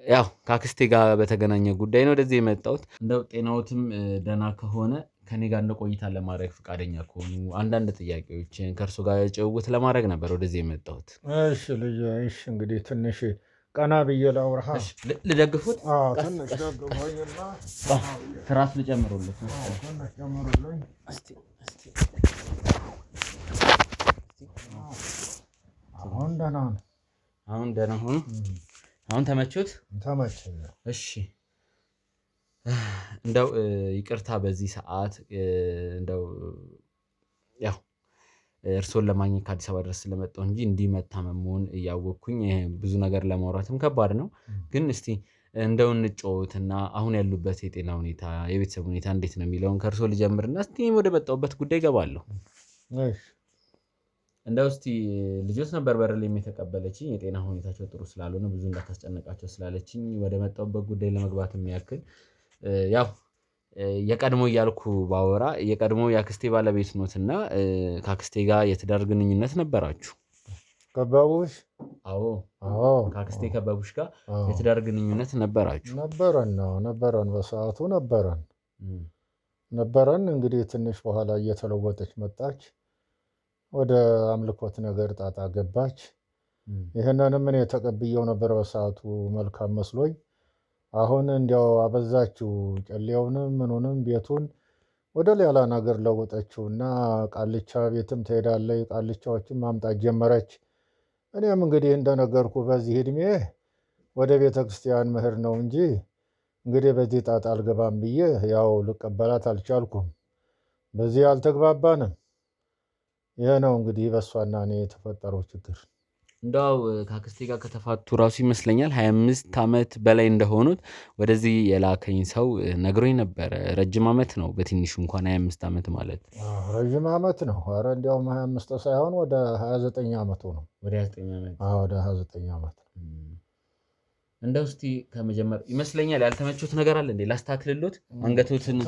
ያው ከአክስቴ ጋር በተገናኘ ጉዳይ ነው ወደዚህ የመጣሁት። እንደው ጤናዎትም ደህና ከሆነ ከኔ ጋር እንደ ቆይታ ለማድረግ ፈቃደኛ ከሆኑ አንዳንድ ጥያቄዎችን ከእርሶ ጋር ጭውውት ለማድረግ ነበር ወደዚህ የመጣሁት። እሺ ልጅ፣ እሺ እንግዲህ ትንሽ ቀና ብዬ ላውራህ። ልደግፉት? ትንሽ ደግፎኝና ትራስ ልጨምሩልህ? ትንሽ ጨምሩልኝ። አሁን ደህና ነው። አሁን ደህና ሆኑ? አሁን ተመቹት? ተመቸኝ። እሺ እንደው ይቅርታ በዚህ ሰዓት እንደው ያው እርሶን ለማግኘት ከአዲስ አበባ ድረስ ስለመጣሁ እንጂ እንዲህ መታመሙን እያወቅኩኝ ብዙ ነገር ለማውራትም ከባድ ነው። ግን እስቲ እንደው እንጫወትና አሁን ያሉበት የጤና ሁኔታ፣ የቤተሰብ ሁኔታ እንዴት ነው የሚለውን ከእርሶ ልጀምርና እስቲ ወደ መጣሁበት ጉዳይ እገባለሁ። እንደው እስቲ ልጆች ነበር በር ላይ የተቀበለችኝ የጤና ሁኔታቸው ጥሩ ስላልሆነ ብዙ እንዳታስጨነቃቸው ስላለችኝ ወደ መጣሁበት ጉዳይ ለመግባት የሚያክል ያው የቀድሞ እያልኩ ባወራ የቀድሞ የአክስቴ ባለቤት ኖትና ከአክስቴ ጋር የትዳር ግንኙነት ነበራችሁ? ከበቡሽ? አዎ አዎ። ከአክስቴ ከበቡሽ ጋር የትዳር ግንኙነት ነበራችሁ? ነበረን በሰዓቱ ነበረን። እንግዲህ ትንሽ በኋላ እየተለወጠች መጣች። ወደ አምልኮት ነገር ጣጣ ገባች። ይህንንም እኔ ተቀብዬው ነበር በሰዓቱ መልካም መስሎኝ። አሁን እንዲያው አበዛችው፣ ጨሌውንም ምኑንም ቤቱን ወደ ሌላ ነገር ለወጠችው እና ቃልቻ ቤትም ትሄዳለች፣ ቃልቻዎችም ማምጣት ጀመረች። እኔም እንግዲህ እንደነገርኩ በዚህ እድሜ ወደ ቤተ ክርስቲያን መሄድ ነው እንጂ እንግዲህ በዚህ ጣጣ አልገባም ብዬ ያው ልቀበላት አልቻልኩም። በዚህ አልተግባባንም። ይህ ነው እንግዲህ በእሷና እኔ የተፈጠረው ችግር። እንደው ከአክስቴ ጋር ከተፋቱ ራሱ ይመስለኛል 25 ዓመት በላይ እንደሆኑት ወደዚህ የላከኝ ሰው ነግሮኝ ነበረ። ረጅም ዓመት ነው በትንሹ እንኳን 25 ዓመት ማለት ረጅም ዓመት ነው። ኧረ እንዲያውም 25 ሳይሆን ወደ 29 ዓመቱ ነው። ወደ 29 ዓመት? ወደ 29 ዓመት። እንደው እስቲ ከመጀመር ይመስለኛል ያልተመቾት ነገር አለ እንዴ? ላስተካክልሎት አንገቶትን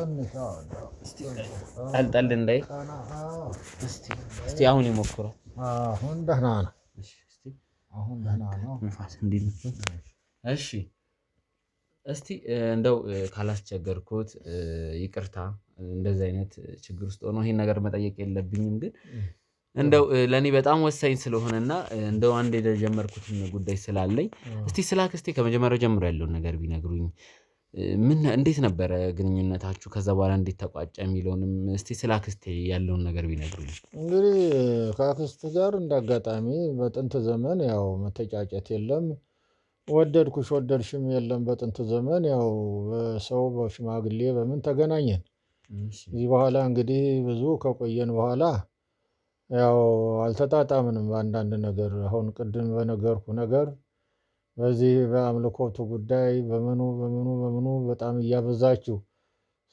ጠልጠል እንዳይ እስቲ አሁን ይሞክሩ። አሁን ደህና ነው። አሁን ደህና ነው። ንፋስ እንዲል። እሺ እስቲ እንደው ካላስቸገርኩት ይቅርታ። እንደዚህ አይነት ችግር ውስጥ ሆኖ ይሄን ነገር መጠየቅ የለብኝም፣ ግን እንደው ለኔ በጣም ወሳኝ ስለሆነና እንደው አንድ የጀመርኩትን ጉዳይ ስላለኝ እስቲ ስለ አክስቴ ከመጀመሪያው ጀምሮ ያለውን ነገር ቢነግሩኝ። እንዴት ነበረ ግንኙነታችሁ? ከዛ በኋላ እንዴት ተቋጨ የሚለውንም እስቲ ስለ አክስቴ ያለውን ነገር ቢነግሩኝ። እንግዲህ ከአክስት ጋር እንዳጋጣሚ በጥንት ዘመን ያው መተጫጨት የለም፣ ወደድኩሽ ወደድሽም የለም። በጥንት ዘመን ያው በሰው በሽማግሌ በምን ተገናኘን። እዚህ በኋላ እንግዲህ ብዙ ከቆየን በኋላ ያው አልተጣጣምንም በአንዳንድ ነገር። አሁን ቅድም በነገርኩ ነገር በዚህ በአምልኮቱ ጉዳይ በምኑ በጣም እያበዛችው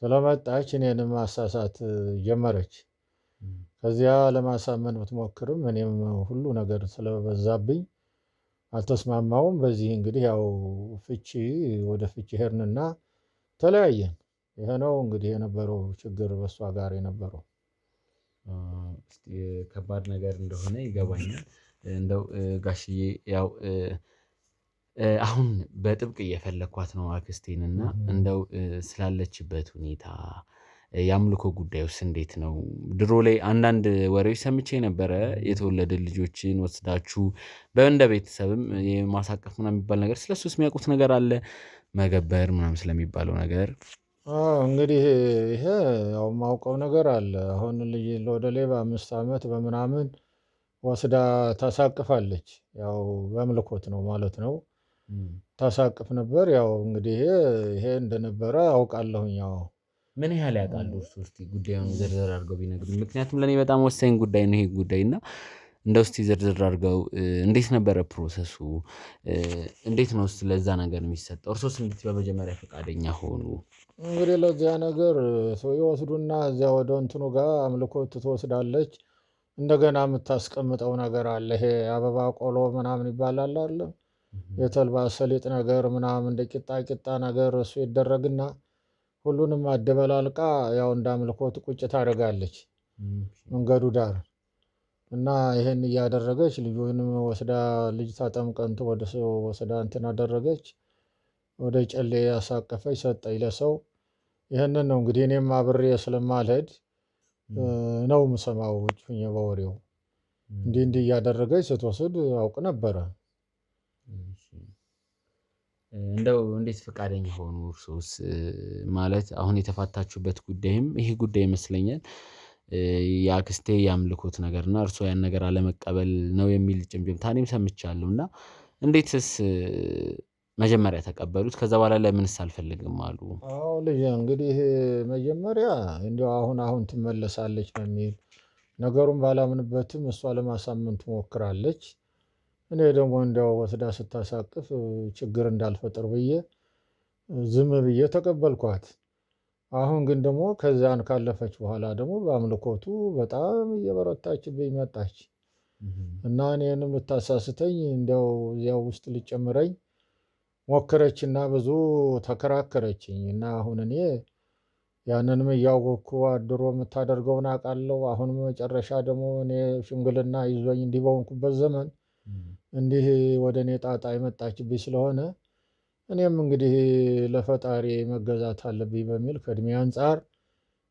ስለመጣች እኔንም ማሳሳት ጀመረች። ከዚያ ለማሳመን ብትሞክርም እኔም ሁሉ ነገር ስለበዛብኝ አልተስማማውም። በዚህ እንግዲህ ያው ወደ ፍቺ ሄድንና ተለያየን። ይሄ ነው እንግዲህ የነበረው ችግር በእሷ ጋር የነበረው። ከባድ ነገር እንደሆነ ይገባኛል። እንደው ጋሽዬ ያው አሁን በጥብቅ እየፈለኳት ነው አክስቴን እና እንደው ስላለችበት ሁኔታ የአምልኮ ጉዳዩስ እንዴት ነው? ድሮ ላይ አንዳንድ ወሬዎች ሰምቼ ነበረ። የተወለደ ልጆችን ወስዳችሁ በእንደ ቤተሰብም የማሳቀፍ ምናምን የሚባል ነገር፣ ስለሱስ የሚያውቁት ነገር አለ? መገበር ምናምን ስለሚባለው ነገር እንግዲህ ይሄ ያው የማውቀው ነገር አለ። አሁን ልጅ ወደ ላይ በ5 ዓመት በምናምን ወስዳ ታሳቅፋለች። ያው በአምልኮት ነው ማለት ነው። ታሳቅፍ ነበር። ያው እንግዲህ ይሄ እንደነበረ አውቃለሁኝ። ያው ምን ያህል ያውቃሉ እርሱ? እስቲ ጉዳዩን ዝርዝር አድርገው ቢነግሩኝ፣ ምክንያቱም ለእኔ በጣም ወሳኝ ጉዳይ ነው ይሄ ጉዳይ እና እንደው እስቲ ዝርዝር አድርገው እንዴት ነበረ ፕሮሰሱ? እንዴት ነው ለዛ ነገር የሚሰጠው? እርሶስ እንዴት በመጀመሪያ ፈቃደኛ ሆኑ? እንግዲህ ለዚያ ነገር ሰው ይወስዱና እዚያ ወደ እንትኑ ጋር አምልኮት ትወስዳለች። እንደገና የምታስቀምጠው ነገር አለ። ይሄ አበባ ቆሎ ምናምን ይባላል አለ፣ የተልባ ሰሊጥ ነገር ምናምን እንደ ቂጣ ነገር እሱ ይደረግና ሁሉንም አደበላልቃ ያው እንደ አምልኮት ቁጭ ታደርጋለች መንገዱ ዳር እና ይሄን እያደረገች ልጁንም ወስዳ ልጅ ታጠምቀንቱ ወደ ሰው ወስዳ እንትን አደረገች። ወደ ጨሌ ያሳቀፈች ሰጠኝ ለሰው። ይህንን ነው እንግዲህ እኔም አብሬ ስለማልሄድ ነው የምሰማው ውጭ ሁኜ በወሬው። እንዲህ እያደረገች ስትወስድ አውቅ ነበረ። እንደው እንዴት ፈቃደኛ ሆኑ እርሶስ? ማለት አሁን የተፋታችሁበት ጉዳይም ይሄ ጉዳይ ይመስለኛል የአክስቴ የአምልኮት ነገርና እርሶ ያን ነገር አለመቀበል ነው የሚል ጭምጭምታ እኔም ሰምቻለሁ። እና እንዴትስ መጀመሪያ ተቀበሉት? ከዛ በኋላ ለምንስ አልፈልግም አሉ? አዎ ልጅ እንግዲህ መጀመሪያ እንዲያው አሁን ትመለሳለች በሚል ነገሩን ባላምንበትም እሷ ለማሳመን ትሞክራለች። እኔ ደግሞ እንዲያው ወስዳ ስታሳቅፍ ችግር እንዳልፈጥር ብዬ ዝም ብዬ ተቀበልኳት። አሁን ግን ደግሞ ከዚያን ካለፈች በኋላ ደግሞ በአምልኮቱ በጣም እየበረታችብኝ መጣች። እና እኔንም ልታሳስተኝ እንዲያው እዚያው ውስጥ ልጨምረኝ ሞከረችና ብዙ ተከራከረችኝ። እና አሁን እኔ ያንንም እያወቅኩ አድሮ የምታደርገውን አውቃለሁ። አሁንም መጨረሻ ደግሞ እኔ ሽምግልና ይዞኝ እንዲህ በሆንኩበት ዘመን እንዲህ ወደ እኔ ጣጣ የመጣችብኝ ስለሆነ እኔም እንግዲህ ለፈጣሪ መገዛት አለብኝ በሚል ከእድሜ አንጻር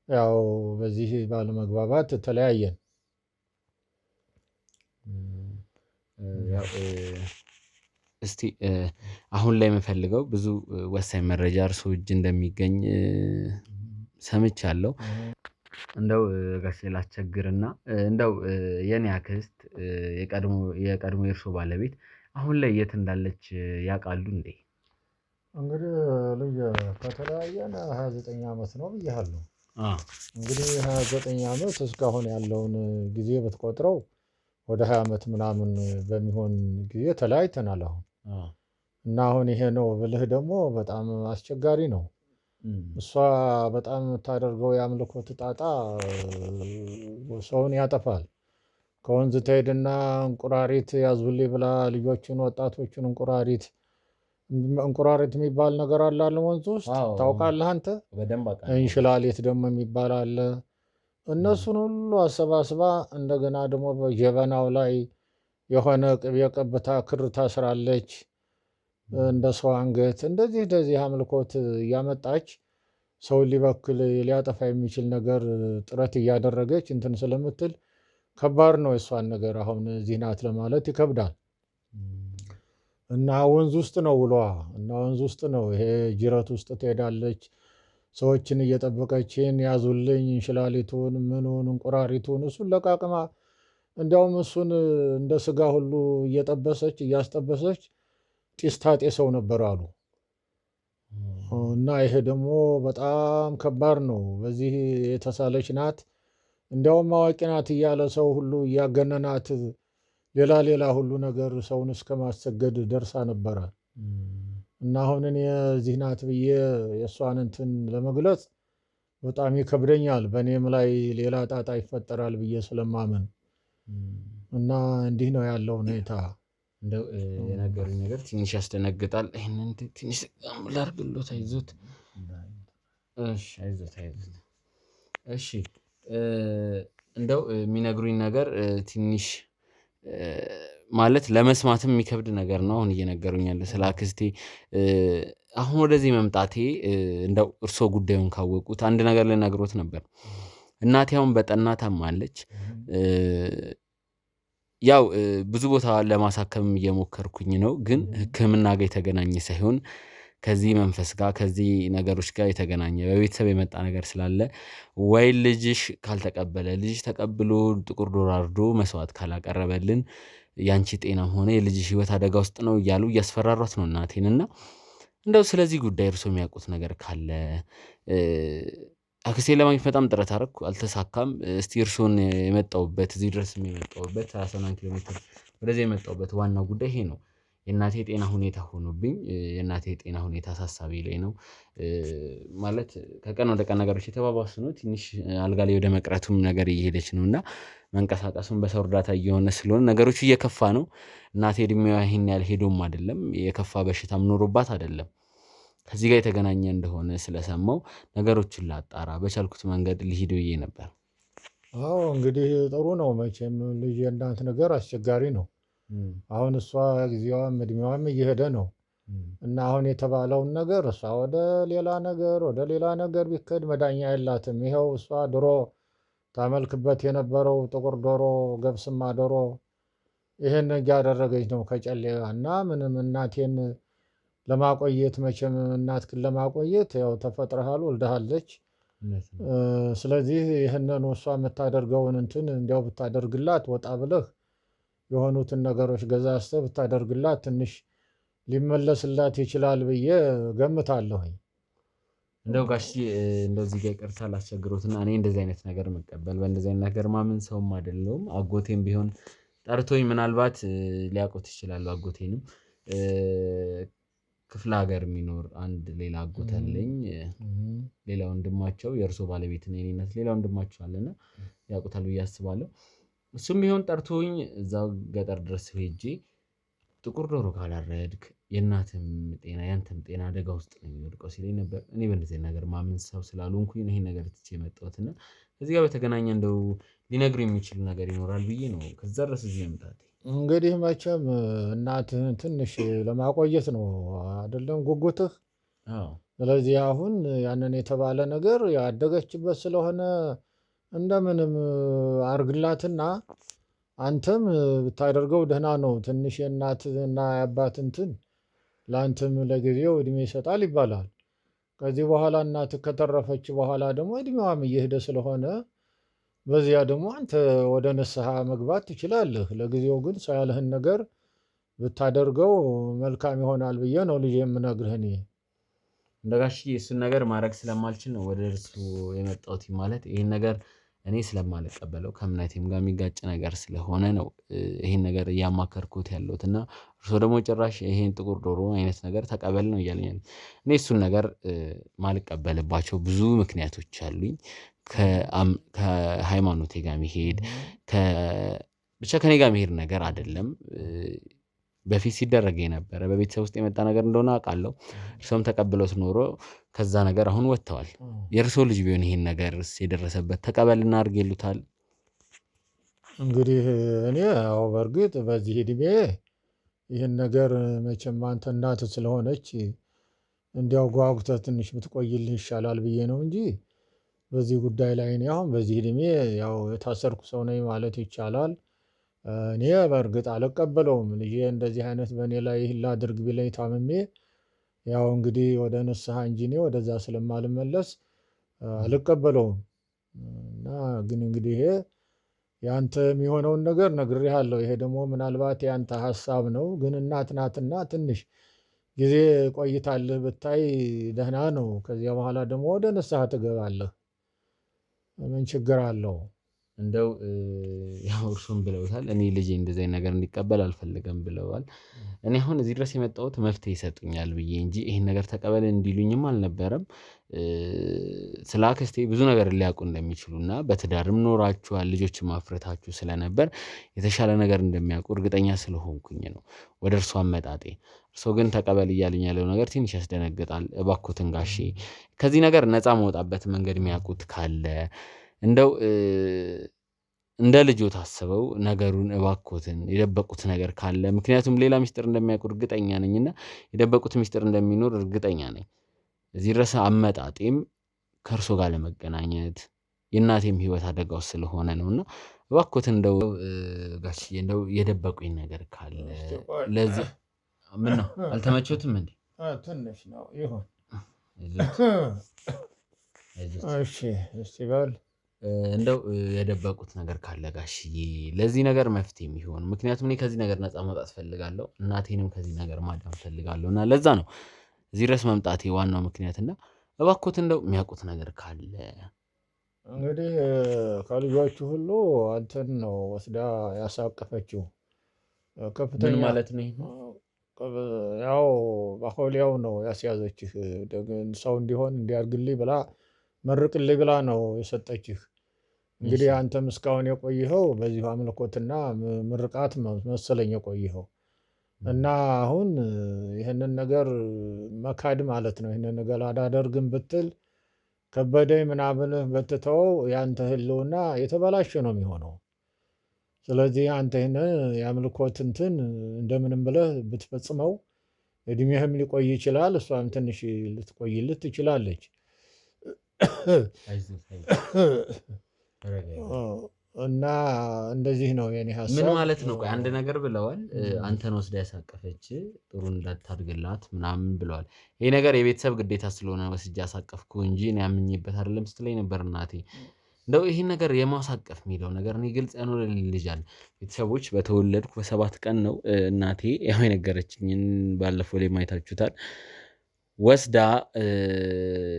ያው በዚህ ባለመግባባት ተለያየን። እስቲ አሁን ላይ የምፈልገው ብዙ ወሳኝ መረጃ እርሶ እጅ እንደሚገኝ ሰምቻለሁ። እንደው ጋሼ ላስቸግርና እንደው የኔ አክስት የቀድሞ የእርሶ ባለቤት አሁን ላይ የት እንዳለች ያውቃሉ እንዴ? እንግዲህ ልጅ ከተለያየን 29 ዓመት ነው ብያለሁ። እንግዲህ 29 ዓመት እስካሁን ያለውን ጊዜ ብትቆጥረው ወደ 20 ዓመት ምናምን በሚሆን ጊዜ ተለያይተናል አሁን። እና አሁን ይሄ ነው ብልህ ደግሞ በጣም አስቸጋሪ ነው። እሷ በጣም የምታደርገው የአምልኮት ጣጣ ሰውን ያጠፋል። ከወንዝ ትሄድና እንቁራሪት ያዙልኝ ብላ ልጆቹን ወጣቶቹን እንቁራሪት የሚባል ነገር አለ ወንዝ ውስጥ ታውቃለህ አንተ? እንሽላሊት ደግሞ የሚባል አለ። እነሱን ሁሉ አሰባስባ እንደገና ደግሞ በጀበናው ላይ የሆነ ቅቤ ቀብታ ክር ታስራለች። እንደ ሰው አንገት እንደዚህ አምልኮት እያመጣች ሰውን ሊበክል ሊያጠፋ የሚችል ነገር ጥረት እያደረገች እንትን ስለምትል ከባድ ነው የእሷን ነገር አሁን እዚህ ናት ለማለት ይከብዳል። እና ወንዝ ውስጥ ነው ውሏ እና ወንዝ ውስጥ ነው ይሄ ጅረት ውስጥ ትሄዳለች። ሰዎችን እየጠበቀችን ያዙልኝ እንሽላሊቱን ምኑን እንቁራሪቱን እሱን ለቃቅማ እንዲያውም እሱን እንደ ስጋ ሁሉ እየጠበሰች እያስጠበሰች ጢስ ታጤሰው ነበር አሉ። እና ይሄ ደግሞ በጣም ከባድ ነው። በዚህ የተሳለች ናት። እንዲያውም አዋቂ ናት እያለ ሰው ሁሉ እያገነናት ሌላ ሁሉ ነገር ሰውን እስከ ማሰገድ ደርሳ ነበረ። እና አሁን እኔ እዚህ ናት ብዬ የእሷን እንትን ለመግለጽ በጣም ይከብደኛል። በእኔም ላይ ሌላ ጣጣ ይፈጠራል ብዬ ስለማመን እና እንዲህ ነው ያለው ሁኔታ። እንደው የነገሩኝ ነገር ትንሽ ያስደነግጣል። ይሄንን ትንሽ ላድርግሎት። አይዞት። አይዞት። እሺ እንደው የሚነግሩኝ ነገር ትንሽ ማለት ለመስማትም የሚከብድ ነገር ነው። አሁን እየነገሩኝ ያለ ስለ አክስቴ አሁን ወደዚህ መምጣቴ እንደው እርሶ ጉዳዩን ካወቁት አንድ ነገር ልነግሮት ነበር። እናቴ አሁን በጠና ታማለች። ያው ብዙ ቦታ ለማሳከም እየሞከርኩኝ ነው፣ ግን ሕክምና ጋር የተገናኘ ሳይሆን ከዚህ መንፈስ ጋር ከዚህ ነገሮች ጋር የተገናኘ በቤተሰብ የመጣ ነገር ስላለ ወይ ልጅሽ ካልተቀበለ ልጅሽ ተቀብሎ ጥቁር ዶሮ አርዶ መስዋዕት ካላቀረበልን ያንቺ ጤናም ሆነ የልጅሽ ህይወት አደጋ ውስጥ ነው እያሉ እያስፈራሯት ነው እናቴንና እንደው ስለዚህ ጉዳይ እርሶ የሚያውቁት ነገር ካለ አክስቴን ለማግኘት በጣም ጥረት አደረኩ፣ አልተሳካም። እስቲ እርሶን የመጣሁበት እዚህ ድረስ የመጣሁበት 30 ኪሎ ሜትር ወደዚህ የመጣሁበት ዋናው ጉዳይ ይሄ ነው። የእናቴ ጤና ሁኔታ ሆኖብኝ የእናቴ ጤና ሁኔታ አሳሳቢ ላይ ነው። ማለት ከቀን ወደ ቀን ነገሮች የተባባሱ ነው። ትንሽ አልጋ ላይ ወደ መቅረቱም ነገር እየሄደች ነው እና መንቀሳቀሱም በሰው እርዳታ እየሆነ ስለሆነ ነገሮቹ እየከፋ ነው። እናቴ እድሜዋ ይሄን ያህል ሄዶም አይደለም፣ የከፋ በሽታም ኖሮባት አይደለም። ከዚህ ጋር የተገናኘ እንደሆነ ስለሰማው ነገሮችን ላጣራ በቻልኩት መንገድ ልሂድ ብዬ ነበር። አዎ እንግዲህ ጥሩ ነው። መቼም ልጅ የእናት ነገር አስቸጋሪ ነው። አሁን እሷ ጊዜዋም እድሜዋም እየሄደ ነው እና አሁን የተባለውን ነገር እሷ ወደ ሌላ ነገር ቢከድ መዳኛ የላትም። ይኸው እሷ ድሮ ታመልክበት የነበረው ጥቁር ዶሮ ገብስማ ዶሮ ይህን እያደረገች ነው ከጨሌ እና ምንም እናቴን ለማቆየት መቼም እናትክን ለማቆየት ያው ተፈጥረሃል ወልደሃለች። ስለዚህ ይህንን እሷ የምታደርገውን እንትን እንዲያው ብታደርግላት ወጣ ብለህ የሆኑትን ነገሮች ገዛዝተህ ብታደርግላት ትንሽ ሊመለስላት ይችላል ብዬ ገምታለሁኝ። እንደው ጋሽ እንደዚህ ጋር ይቅርታ ላስቸግሮትና እኔ እንደዚህ አይነት ነገር መቀበል በእንደዚህ አይነት ነገር ማምን ሰውም አይደለሁም። አጎቴም ቢሆን ጠርቶኝ ምናልባት ሊያውቁት ይችላሉ። አጎቴንም ክፍለ ሀገር የሚኖር አንድ ሌላ አጎት አለኝ። ሌላ ወንድማቸው የእርሶ ባለቤት ነው የኔነት ሌላ ወንድማቸው አለና ያውቁታል ብዬ አስባለሁ። እሱም ቢሆን ጠርቶኝ እዛው ገጠር ድረስ ሄጄ ጥቁር ዶሮ ካላረድክ የእናትም ጤና ያንተም ጤና አደጋ ውስጥ ነው የሚወድቀው ሲለኝ ነበር። እኔ በእንደዚህ ነገር ማምን ሰው ስላልሆንኩኝ ይሄን ነገር ትቼ የመጣሁትና ከዚህ ጋር በተገናኘ እንደው ሊነግሩ የሚችሉ ነገር ይኖራል ብዬ ነው ከዛ ድረስ እዚህ መምጣቴ። እንግዲህ መቼም እናትህን ትንሽ ለማቆየት ነው አይደለም ጉጉትህ። አዎ ስለዚህ አሁን ያንን የተባለ ነገር ያደገችበት ስለሆነ እንደምንም አርግላትና አንተም ብታደርገው ደህና ነው። ትንሽ የእናትና የአባት እንትን ለአንተም ለጊዜው እድሜ ይሰጣል ይባላል። ከዚህ በኋላ እናትህ ከተረፈች በኋላ ደግሞ እድሜዋም እየሄደ ስለሆነ በዚያ ደግሞ አንተ ወደ ንስሐ መግባት ትችላለህ። ለጊዜው ግን ሰው ያለህን ነገር ብታደርገው መልካም ይሆናል ብዬ ነው ልጄ የምነግርህ እኔ። እንደ ጋሽዬ እሱን ነገር ማድረግ ስለማልችል ነው ወደ እርሱ የመጣሁት። ማለት ይሄን ነገር እኔ ስለማልቀበለው ከእምነቴም ጋር የሚጋጭ ነገር ስለሆነ ነው ይሄን ነገር እያማከርኩት ያለሁት እና እርሶ ደግሞ ጭራሽ ይሄን ጥቁር ዶሮ አይነት ነገር ተቀበል ነው እያለኝ ያለው። እኔ እሱን ነገር ማልቀበልባቸው ብዙ ምክንያቶች አሉኝ። ከሃይማኖቴ ጋር መሄድ ብቻ ከኔ ጋር መሄድ ነገር አይደለም። በፊት ሲደረግ የነበረ በቤተሰብ ውስጥ የመጣ ነገር እንደሆነ አውቃለሁ። እርሶም ተቀብለውት ኖሮ ከዛ ነገር አሁን ወጥተዋል። የእርሶ ልጅ ቢሆን ይሄን ነገር የደረሰበት ተቀበልና አድርግ ይሉታል? እንግዲህ እኔ ያው በእርግጥ በዚህ እድሜ ይህን ነገር መቼም አንተ እናትህ ስለሆነች እንዲያው ጓጉተህ ትንሽ ብትቆይልህ ይሻላል ብዬ ነው እንጂ በዚህ ጉዳይ ላይ እኔ አሁን በዚህ እድሜ ያው የታሰርኩ ሰው ነኝ ማለት ይቻላል። እኔ በእርግጥ አልቀበለውም። ልጄ እንደዚህ አይነት በእኔ ላይ ይህን ላድርግ ቢለኝ ታምሜ ያው እንግዲህ ወደ ንስሐ እንጂ እኔ ወደዛ ስለማልመለስ አልቀበለውም። እና ግን እንግዲህ ይሄ ያንተ የሚሆነውን ነገር ነግሬሃለሁ። ይሄ ደግሞ ምናልባት ያንተ ሀሳብ ነው። ግን እናት ናትና ትንሽ ጊዜ ቆይታልህ ብታይ ደህና ነው። ከዚያ በኋላ ደግሞ ወደ ንስሐ ትገባለህ። ምን ችግር አለው? እንደው ያው እርሱም ብለውታል። እኔ ልጄ እንደዚህ አይነት ነገር እንዲቀበል አልፈልግም ብለዋል። እኔ አሁን እዚህ ድረስ የመጣሁት መፍትሄ ይሰጡኛል ብዬ እንጂ ይሄን ነገር ተቀበል እንዲሉኝም አልነበረም። ስለ አክስቴ ብዙ ነገር ሊያውቁ እንደሚችሉና በትዳርም ኖራችኋል ልጆችም አፍርታችሁ ስለነበር የተሻለ ነገር እንደሚያውቁ እርግጠኛ ስለሆንኩኝ ነው ወደ እርሱ አመጣጤ። እርሶ ግን ተቀበል እያሉኝ ያለው ነገር ትንሽ ያስደነግጣል። እባክዎትን ጋሼ ከዚህ ነገር ነፃ መውጣበት መንገድ የሚያውቁት ካለ እንደው እንደ ልጆት አስበው ነገሩን እባክዎትን የደበቁት ነገር ካለ፣ ምክንያቱም ሌላ ሚስጥር እንደሚያውቁ እርግጠኛ ነኝና የደበቁት ሚስጥር እንደሚኖር እርግጠኛ ነኝ። እዚህ ድረስ አመጣጤም ከእርሶ ጋር ለመገናኘት የእናቴም ህይወት አደጋ ውስጥ ስለሆነ ነውና እባክዎትን እንደው ጋሽዬ እንደው የደበቁኝ ነገር ካለ ለዚህ ምን ነው አልተመቾትም እንዴ? ትንሽ ነው ይሁን። እሺ እስቲ በል እንደው የደበቁት ነገር ካለ ጋሽዬ ለዚህ ነገር መፍትሄ የሚሆን፣ ምክንያቱም እኔ ከዚህ ነገር ነፃ መውጣት ፈልጋለሁ፣ እናቴንም ከዚህ ነገር ማዳን ፈልጋለሁ እና ለዛ ነው እዚህ ድረስ መምጣቴ ዋናው ምክንያት እና እባክዎት እንደው የሚያውቁት ነገር ካለ። እንግዲህ ከልጆቹ ሁሉ አንተን ነው ወስዳ ያሳቀፈችው። ከፍተኛ ምን ማለት ነው? ያው ባሆሊያው ነው ያስያዘችህ። ሰው እንዲሆን እንዲያድግልኝ ብላ መርቅልኝ ብላ ነው የሰጠችህ። እንግዲህ አንተም እስካሁን የቆይኸው በዚሁ አምልኮትና ምርቃት መሰለኝ የቆይኸው እና አሁን ይህንን ነገር መካድ ማለት ነው። ይህንን ነገር አላደርግም ብትል ከበደኝ ምናምንህ በትተው ያንተ ህልውና የተበላሸ ነው የሚሆነው። ስለዚህ አንተ ይህንን የአምልኮት እንትን እንደምንም ብለህ ብትፈጽመው እድሜህም ሊቆይ ይችላል፣ እሷም ትንሽ ልትቆይልህ ትችላለች። እና እንደዚህ ነው የኔ ሀሳብ። ምን ማለት ነው? ቆይ አንድ ነገር ብለዋል። አንተን ወስዳ ያሳቀፈች ጥሩ እንዳታድግላት ምናምን ብለዋል። ይሄ ነገር የቤተሰብ ግዴታ ስለሆነ ወስጄ ያሳቀፍኩ እንጂ እኔ ያምኜበት አይደለም ስትለኝ ነበር እናቴ። እንደው ይሄን ነገር የማሳቀፍ የሚለው ነገር እኔ ግልጽ ያልሆነልኝ ልጅ አለ። ቤተሰቦች በተወለድኩ በ7 ቀን ነው እናቴ ያው የነገረችኝን ባለፈው ላይ ማየታችሁታል። ወስዳ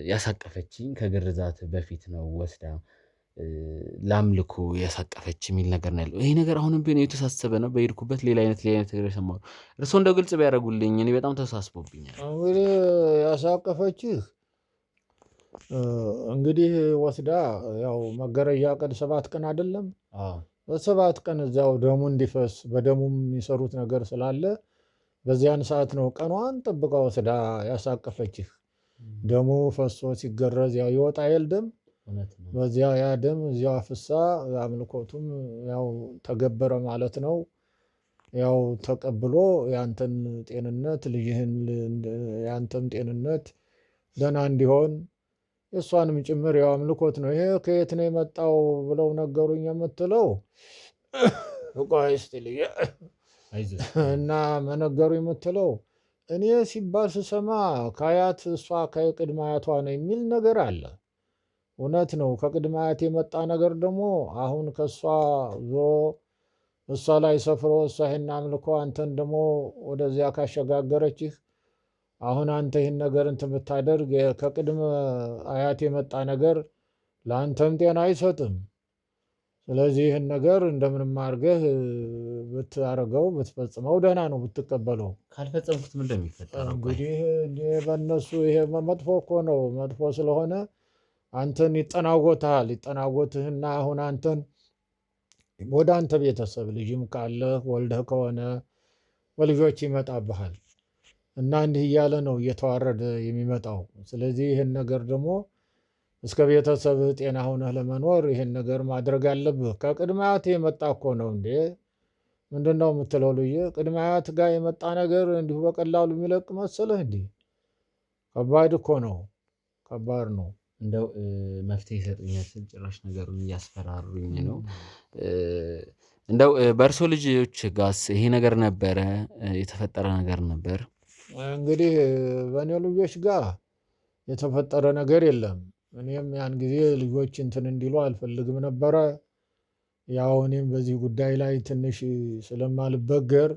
ያሳቀፈችኝ ከግርዛት በፊት ነው ወስዳ ላምልኮ ያሳቀፈች የሚል ነገር ነው ያለው። ይሄ ነገር አሁንም ቢሆን የተሳሰበ ነው። በሄድኩበት ሌላ አይነት ነገር ሰማሁ። እርሶ እንደው ግልጽ ቢያደርጉልኝ እኔ በጣም ተሳስቦብኛል። እንግዲህ ያሳቀፈችህ እንግዲህ ወስዳ ያው መገረያ ቀን 7 ቀን አይደለም በ7 ቀን እዚያው ደሙ እንዲፈስ በደሙም የሚሰሩት ነገር ስላለ በዚያን ሰዓት ነው ቀኗን ጠብቃ ወስዳ ያሳቀፈችህ። ደሙ ፈሶ ሲገረዝ ያው ይወጣ የለ ደም፣ በዚያ ያ ደም እዚያው አፍሳ አምልኮቱም ያው ተገበረ ማለት ነው። ያው ተቀብሎ ያንተን ጤንነት ልጅህን ያንተም ጤንነት ደህና እንዲሆን የእሷንም ጭምር ያው አምልኮት ነው። ይሄ ከየት ነው የመጣው ብለው ነገሩኝ የምትለው ቆይ እስቲ ልዬ እና መነገሩ የምትለው እኔ ሲባል ስሰማ ከአያት እሷ ከቅድመ አያቷ ነው የሚል ነገር አለ። እውነት ነው። ከቅድመ አያት የመጣ ነገር ደግሞ አሁን ከእሷ ዞሮ እሷ ላይ ሰፍሮ እሷ ይህን አምልኮ አንተን ደግሞ ወደዚያ ካሸጋገረችህ አሁን አንተ ይህን ነገር እንትን ብታደርግ ከቅድመ አያት የመጣ ነገር ለአንተም ጤና አይሰጥም። ስለዚህ ይህን ነገር እንደምንም አድርገህ ብታረገው ብትፈጽመው ደህና ነው ብትቀበለው። ካልፈጸምኩት ምን እንደሚፈጠረው እንግዲህ በእነሱ ይሄ መጥፎ እኮ ነው። መጥፎ ስለሆነ አንተን ይጠናወትሃል። ይጠናወትህና አሁን አንተን ወደ አንተ ቤተሰብ ልጅም ካለህ ወልደህ ከሆነ በልጆች ይመጣብሃል እና እንዲህ እያለ ነው እየተዋረደ የሚመጣው። ስለዚህ ይህን ነገር ደግሞ እስከ ቤተሰብህ ጤና ሆነህ ለመኖር ይህን ነገር ማድረግ አለብህ። ከቅድመ አያት የመጣ እኮ ነው እንዴ! ምንድን ነው የምትለው ልዬ? ቅድመ አያት ጋር የመጣ ነገር እንዲሁ በቀላሉ የሚለቅ መሰለህ? እንዲህ ከባድ እኮ ነው። ከባድ ነው። እንደው መፍትሄ ይሰጡኛል ስል ጭራሽ ነገሩን እያስፈራሩኝ ነው። እንደው በእርሶ ልጆች ጋስ ይሄ ነገር ነበረ? የተፈጠረ ነገር ነበር? እንግዲህ በእኔ ልጆች ጋር የተፈጠረ ነገር የለም። እኔም ያን ጊዜ ልጆች እንትን እንዲሉ አልፈልግም ነበረ። ያው እኔም በዚህ ጉዳይ ላይ ትንሽ ስለማልበገር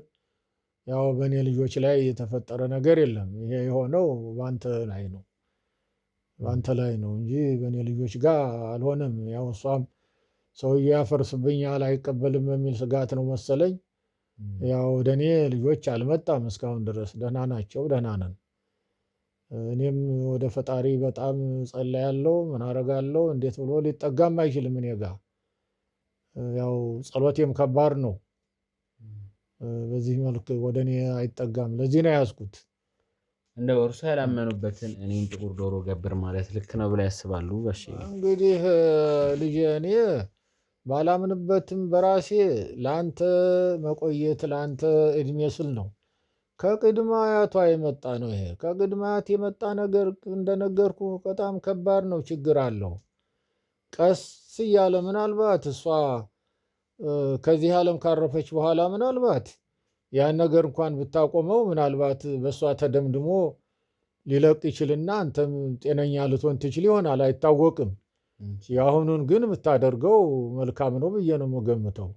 ያው በእኔ ልጆች ላይ የተፈጠረ ነገር የለም። ይሄ የሆነው በአንተ ላይ ነው በአንተ ላይ ነው እንጂ በእኔ ልጆች ጋር አልሆነም። ያው እሷም ሰውዬ ያፈርስብኛል አይቀበልም የሚል ስጋት ነው መሰለኝ። ያው ወደ እኔ ልጆች አልመጣም እስካሁን ድረስ ደህና ናቸው፣ ደህና ነን። እኔም ወደ ፈጣሪ በጣም ጸልያለሁ። ምን አደርጋለሁ? እንዴት ብሎ ሊጠጋም አይችልም እኔ ጋር። ያው ጸሎቴም ከባድ ነው። በዚህ መልክ ወደ እኔ አይጠጋም። ለዚህ ነው ያዝኩት። እንደው እርሶ ያላመኑበትን እኔን ጥቁር ዶሮ ገብር ማለት ልክ ነው ብለው ያስባሉ? እሺ እንግዲህ ልጄ እኔ ባላምንበትም በራሴ ለአንተ መቆየት ለአንተ እድሜ ስል ነው። ከቅድመ አያቷ የመጣ ነው ይሄ። ከቅድመ አያት የመጣ ነገር እንደነገርኩ በጣም ከባድ ነው፣ ችግር አለው። ቀስ እያለ ምናልባት እሷ ከዚህ ዓለም ካረፈች በኋላ ምናልባት ያን ነገር እንኳን ብታቆመው ምናልባት በእሷ ተደምድሞ ሊለቅ ይችልና አንተም ጤነኛ ልትሆን ትችል ይሆናል፣ አይታወቅም። የአሁኑን ግን ብታደርገው መልካም ነው ብዬ ነው የምገምተው።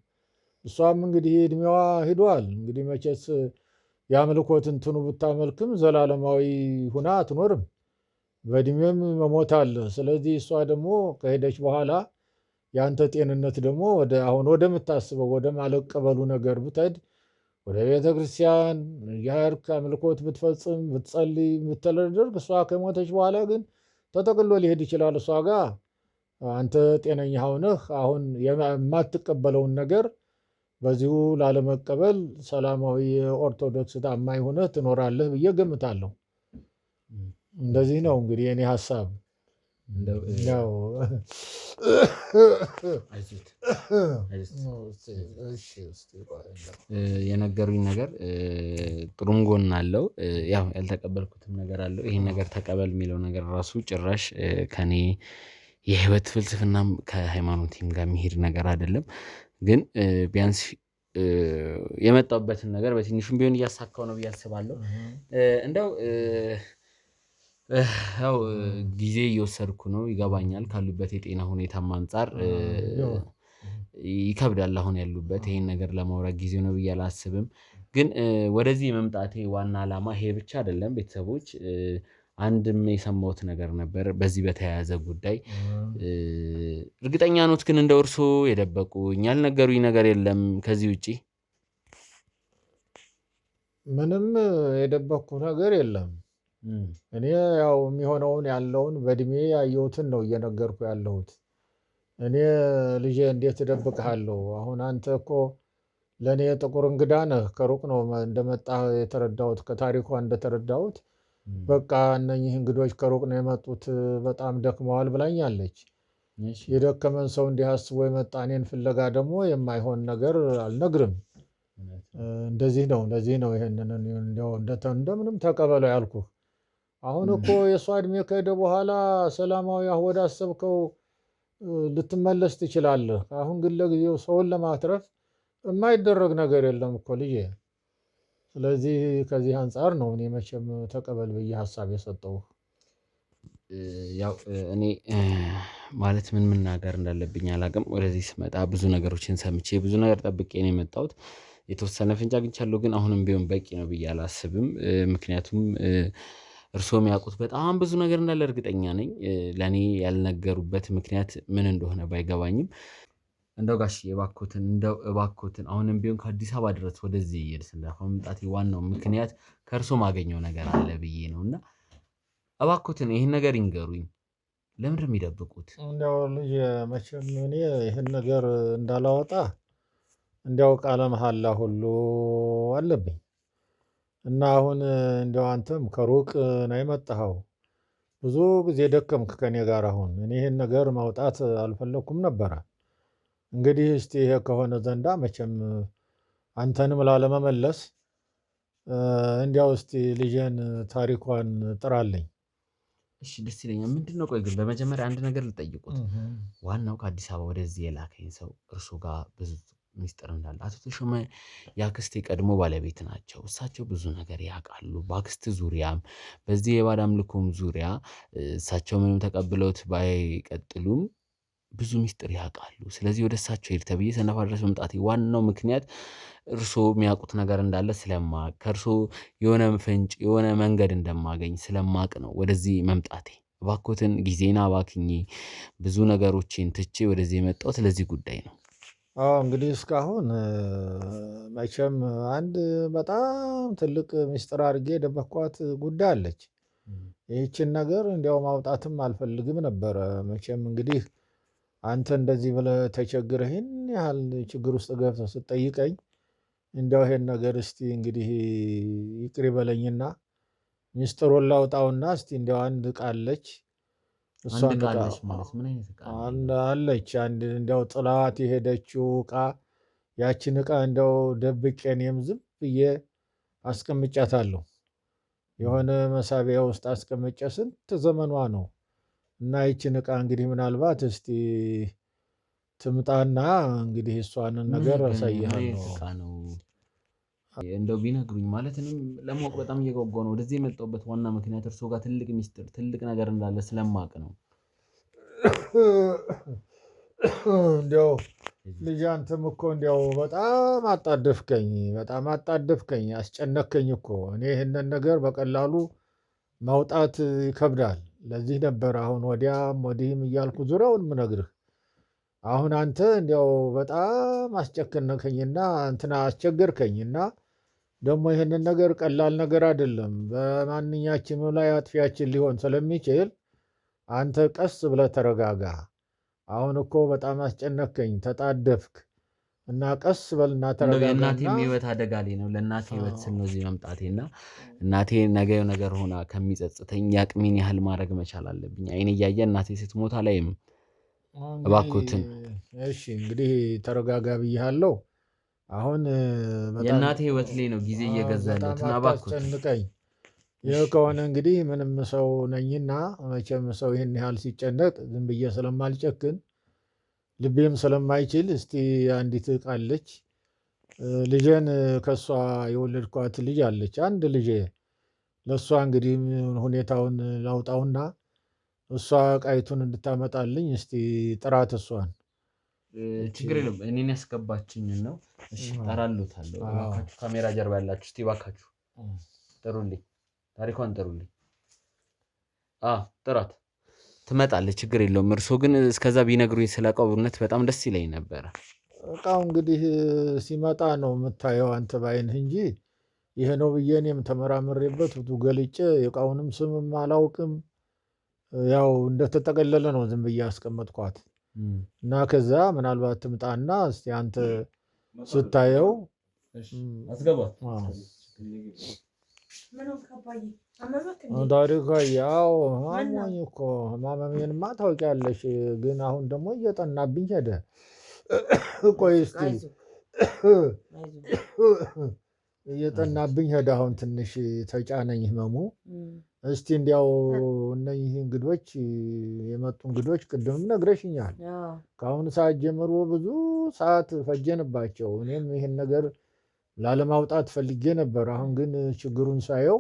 እሷም እንግዲህ እድሜዋ ሂዷል። እንግዲህ መቼስ የአምልኮት እንትኑ ብታመልክም ዘላለማዊ ሁና አትኖርም፣ በእድሜም መሞት አለ። ስለዚህ እሷ ደግሞ ከሄደች በኋላ የአንተ ጤንነት ደግሞ አሁን ወደምታስበው ወደ ማለቀበሉ ነገር ብትሄድ ወደ ቤተ ክርስቲያን የሄድክ አምልኮት ብትፈጽም ብትጸልይ ብትደርግ እሷ ከሞተች በኋላ ግን ተጠቅሎ ሊሄድ ይችላል እሷ ጋር። አንተ ጤነኛ ሆነህ አሁን የማትቀበለውን ነገር በዚሁ ላለመቀበል ሰላማዊ ኦርቶዶክስ ታማኝ ሆነህ ትኖራለህ ብዬ ገምታለሁ። እንደዚህ ነው እንግዲህ የኔ ሀሳብ። ያው የነገሩኝ ነገር ጥሩም ጎን አለው፣ ያው ያልተቀበልኩትም ነገር አለው። ይሄን ነገር ተቀበል የሚለው ነገር ራሱ ጭራሽ ከኔ የህይወት ፍልስፍናም ከሃይማኖቴም ጋር የሚሄድ ነገር አይደለም። ግን ቢያንስ የመጣሁበትን ነገር በትንሹም ቢሆን እያሳካው ነው ብዬ አስባለሁ። እንደው ያው ጊዜ እየወሰድኩ ነው ይገባኛል። ካሉበት የጤና ሁኔታም አንፃር ይከብዳል አሁን ያሉበት። ይሄን ነገር ለማውራት ጊዜው ነው ብዬ አላስብም። ግን ወደዚህ የመምጣቴ ዋና ዓላማ ይሄ ብቻ አይደለም ቤተሰቦች። አንድም የሰማሁት ነገር ነበር በዚህ በተያያዘ ጉዳይ። እርግጠኛ ኖት ግን እንደ እርሶ የደበቁኝ ያልነገሩኝ ነገር የለም ከዚህ ውጪ? ምንም የደበቅኩ ነገር የለም። እኔ ያው የሚሆነውን ያለውን በእድሜ ያየሁትን ነው እየነገርኩ ያለሁት። እኔ ልጄ እንዴት እደብቅሃለሁ? አሁን አንተ እኮ ለእኔ ጥቁር እንግዳ ነህ። ከሩቅ ነው እንደመጣህ የተረዳሁት፣ ከታሪኳ እንደተረዳሁት በቃ እነኚህ እንግዶች ከሩቅ ነው የመጡት፣ በጣም ደክመዋል ብላኛለች። የደከመን ሰው እንዲህ አስቦ የመጣ እኔን ፍለጋ ደግሞ የማይሆን ነገር አልነግርም። እንደዚህ ነው እንደዚህ ነው። ይሄንን እንደምንም ተቀበለው ያልኩህ። አሁን እኮ የእሷ እድሜ ከሄደ በኋላ ሰላማዊ ወደ አሰብከው ልትመለስ ትችላለህ። አሁን ግን ለጊዜው ሰውን ለማትረፍ የማይደረግ ነገር የለም እኮ ልጄ። ስለዚህ ከዚህ አንጻር ነው እኔ መቼም ተቀበል ብዬ ሀሳብ የሰጠሁህ። ያው እኔ ማለት ምን መናገር እንዳለብኝ አላውቅም። ወደዚህ ስመጣ ብዙ ነገሮችን ሰምቼ ብዙ ነገር ጠብቄ ነው የመጣሁት። የተወሰነ ፍንጭ አግኝቻለሁ፣ ግን አሁንም ቢሆን በቂ ነው ብዬ አላስብም። ምክንያቱም እርስዎ የሚያውቁት በጣም ብዙ ነገር እንዳለ እርግጠኛ ነኝ። ለእኔ ያልነገሩበት ምክንያት ምን እንደሆነ ባይገባኝም እንደው ጋሽዬ እባክዎትን አሁንም ቢሆን ከአዲስ አበባ ድረስ ወደዚህ መምጣቴ ዋናው ምክንያት ከእርስዎ ማገኘው ነገር አለ ብዬ ነው እና እባክዎትን ይህን ነገር ይንገሩኝ። ለምንድን ነው የሚደብቁት? እንዲያው ልጅ መቼም እኔ ይህን ነገር እንዳላወጣ እንዲያው ቃለ መሐላ ሁሉ አለብኝ እና አሁን እንዲያው አንተም ከሩቅ ነው የመጣኸው። ብዙ ጊዜ ደከምክ ከኔ ጋር። አሁን እኔ ይህን ነገር ማውጣት አልፈለግኩም ነበረ። እንግዲህ እስቲ ይሄ ከሆነ ዘንዳ መቼም አንተንም ላለመመለስ እንዲያው እስቲ ልጄን ታሪኳን ጥራልኝ። እሺ ደስ ይለኛል። ምንድን ነው ቆይ ግን በመጀመሪያ አንድ ነገር ልጠይቁት። ዋናው ከአዲስ አበባ ወደዚህ የላከኝ ሰው እርሱ ጋር ብዙ ሚስጥር እንዳለ አቶ ተሾመ የአክስቴ ቀድሞ ባለቤት ናቸው። እሳቸው ብዙ ነገር ያውቃሉ። በአክስት ዙሪያም በዚህ የባዕድ አምልኮም ዙሪያ እሳቸው ምንም ተቀብለውት ባይቀጥሉም ብዙ ሚስጥር ያውቃሉ። ስለዚህ ወደ እሳቸው ሄድ ተብዬ ሰነፋ ድረስ መምጣቴ ዋናው ምክንያት እርስዎ የሚያውቁት ነገር እንዳለ ስለማቅ ከእርስዎ የሆነ ፍንጭ የሆነ መንገድ እንደማገኝ ስለማቅ ነው ወደዚህ መምጣቴ። እባክዎትን ጊዜና አባክኜ ብዙ ነገሮችን ትቼ ወደዚህ የመጣሁት ለዚህ ጉዳይ ነው። አዎ እንግዲህ እስካሁን መቼም አንድ በጣም ትልቅ ሚስጥር አድርጌ የደበኳት ጉዳይ አለች። ይህችን ነገር እንዲያው ማውጣትም አልፈልግም ነበረ። መቼም እንግዲህ አንተ እንደዚህ ብለህ ተቸግረህ ይህን ያህል ችግር ውስጥ ገብተህ ስትጠይቀኝ እንዲያው ይሄን ነገር እስቲ እንግዲህ ይቅር ይበለኝና ሚስጥሩን ላውጣውና እስቲ እንዲያው አንድ ዕቃ አለች። እሷን ዕቃ ማለት ምን አይነት ዕቃ አለች አንድ እንዲያው ጥላት የሄደችው ዕቃ። ያችን ዕቃ እንዲያው ደብቄ እኔም ዝም ብዬ አስቀምጫታለሁ። የሆነ መሳቢያ ውስጥ አስቀምጬ ስንት ዘመኗ ነው። እና ይችን ዕቃ እንግዲህ ምናልባት እስቲ ትምጣና እንግዲህ እሷን ነገር አሳይሃለሁ። እንደው ቢነግሩኝ ማለት እኔም ለማወቅ በጣም እየጓጓሁ ነው። ወደዚህ የመጣሁበት ዋና ምክንያት እርስዎ ጋር ትልቅ ሚስጥር ትልቅ ነገር እንዳለ ስለማቅ ነው። እንዲያው ልጅ አንተም እኮ እንዲያው በጣም አጣደፍከኝ፣ አስጨነከኝ እኮ። እኔ ይህንን ነገር በቀላሉ ማውጣት ይከብዳል። ለዚህ ነበር አሁን ወዲያም ወዲህም እያልኩ ዙሪያውን ምነግርህ። አሁን አንተ እንዲያው በጣም አስጨከነከኝና እንትና አስቸገርከኝና ደግሞ ይህንን ነገር ቀላል ነገር አይደለም። በማንኛችንም ላይ አጥፊያችን ሊሆን ስለሚችል አንተ ቀስ ብለህ ተረጋጋ። አሁን እኮ በጣም አስጨነከኝ፣ ተጣደፍክ እና ቀስ በልና ተረጋጋ። የእናቴም ህይወት አደጋ ላይ ነው። ለእናቴ ህይወት ስል ነው እዚህ መምጣቴና እናቴ ነገ ነገር ሆና ከሚጸጽተኝ የአቅሜን ያህል ማድረግ መቻል አለብኝ። አይኔ እያየ እናቴ ስትሞት አላይም። እባክዎትን። እሺ እንግዲህ ተረጋጋ ብያለሁ። አሁን የእናቴ ህይወት ላይ ነው ጊዜ እየገዛለት እና እባክዎትን አስጨንቀኝ። ይህ ከሆነ እንግዲህ ምንም ሰው ነኝና መቼም ሰው ይህን ያህል ሲጨነቅ ዝም ብዬ ስለማልጨክን ልቤም ስለማይችል እስቲ አንዲት ዕቃ አለች። ልጄን ከእሷ የወለድኳት ልጅ አለች፣ አንድ ልጄ። ለእሷ እንግዲህ ሁኔታውን ላውጣውና እሷ ዕቃይቱን እንድታመጣልኝ እስቲ ጥራት እሷን። ችግር የለም እኔን ያስገባችኝን ነው። እሺ ጠራሉታለሁ። እባካችሁ ካሜራ ጀርባ ያላችሁ እስቲ እባካችሁ ጥሩልኝ፣ ታሪኳን ጥሩልኝ። ጥራት ትመጣለች፣ ችግር የለውም። እርሶ ግን እስከዛ ቢነግሩኝ ስለ ዕቃው እውነት በጣም ደስ ይለኝ ነበረ። ዕቃው እንግዲህ ሲመጣ ነው የምታየው አንተ ባይንህ እንጂ ይሄ ነው ብዬ እኔም ተመራምሬበት ብዙ ገልጬ የዕቃውንም ስምም አላውቅም። ያው እንደተጠቀለለ ነው ዝም ብዬ አስቀመጥኳት። እና ከዛ ምናልባት ትምጣና እስቲ አንተ ስታየው ታሪኳ ያው አሞኝ እኮ ማመሜንማ ታውቂያለሽ፣ ግን አሁን ደግሞ እየጠናብኝ ሄደ። ቆይ እስቲ እየጠናብኝ ሄደ። አሁን ትንሽ ተጫነኝ ህመሙ። እስቲ እንዲያው እነኚህ እንግዶች የመጡ እንግዶች ቅድምም ነግረሽኛል። ከአሁኑ ሰዓት ጀምሮ ብዙ ሰዓት ፈጀንባቸው። እኔም ይህን ነገር ላለማውጣት ፈልጌ ነበር። አሁን ግን ችግሩን ሳየው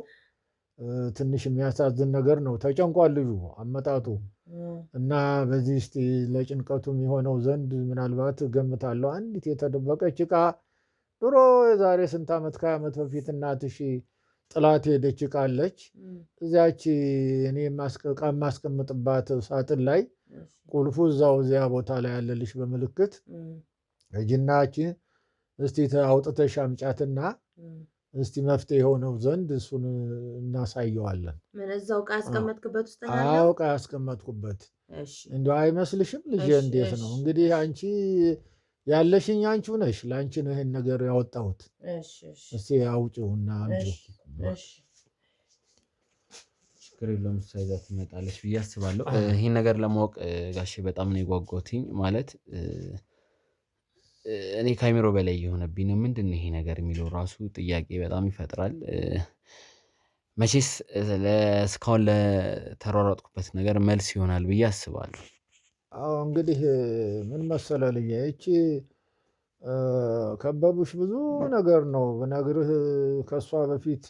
ትንሽ የሚያሳዝን ነገር ነው። ተጨንቋል ልጁ አመጣጡ እና በዚህ እስቲ ለጭንቀቱ የሚሆነው ዘንድ ምናልባት ገምታለሁ አንዲት የተደበቀች ዕቃ ድሮ የዛሬ ስንት ዓመት ከዓመት በፊት እናትሽ ጥላት ሄደች ዕቃ አለች። እዚያች እኔ ዕቃ የማስቀምጥባት ሳጥን ላይ ቁልፉ እዚያ ቦታ ላይ ያለልሽ በምልክት እጅናችን እስቲ አውጥተሽ አምጫትና እስቲ መፍትሄ የሆነው ዘንድ እሱን እናሳየዋለን። ምን እዛው ዕቃ ያስቀመጥክበት ውስጥ ነው? አዎ ዕቃ ያስቀመጥኩበት። እንደው አይመስልሽም ልጄ? እንዴት ነው እንግዲህ አንቺ ያለሽኝ አንቺው ነሽ። ለአንቺ ነው ይሄን ነገር ያወጣሁት። እስቲ አውጪውና ችግር የለውም እሷ ይዛ ትመጣለች ብዬ አስባለሁ። ይህን ነገር ለማወቅ ጋሼ በጣም ነው የጓጓሁትኝ። ማለት እኔ ካሜሮ በላይ የሆነብኝ ነው። ምንድን ነው ይሄ ነገር የሚለው ራሱ ጥያቄ በጣም ይፈጥራል። መቼስ እስካሁን ለተሯሯጥኩበት ነገር መልስ ይሆናል ብዬ አስባለሁ። አዎ እንግዲህ ምን መሰለ ልጄ፣ ይቺ ከበቡሽ ብዙ ነገር ነው ብነግርህ። ከእሷ በፊት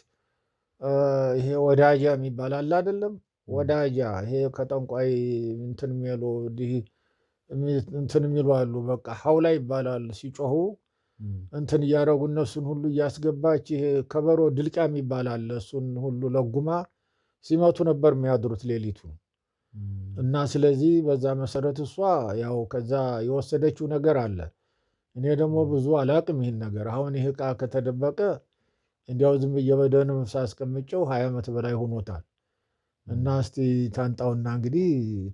ይሄ ወዳጃ የሚባል አለ አይደለም? ወዳጃ ይሄ ከጠንቋይ እንትን የሚሉ እንትን የሚሉ አሉ። በቃ ሀውላ ይባላል። ሲጮሁ እንትን እያደረጉ እነሱን ሁሉ እያስገባች ይሄ ከበሮ ድልቃ የሚባል አለ። እሱን ሁሉ ለጉማ ሲመቱ ነበር የሚያድሩት ሌሊቱ። እና ስለዚህ በዛ መሰረት እሷ ያው ከዛ የወሰደችው ነገር አለ። እኔ ደግሞ ብዙ አላቅም ይህን ነገር። አሁን ይህ ዕቃ ከተደበቀ እንዲያው ዝም ብዬ በደህንም ሳስቀምጨው 20 ዓመት በላይ ሆኖታል። እና እስቲ ታንጣውና እንግዲህ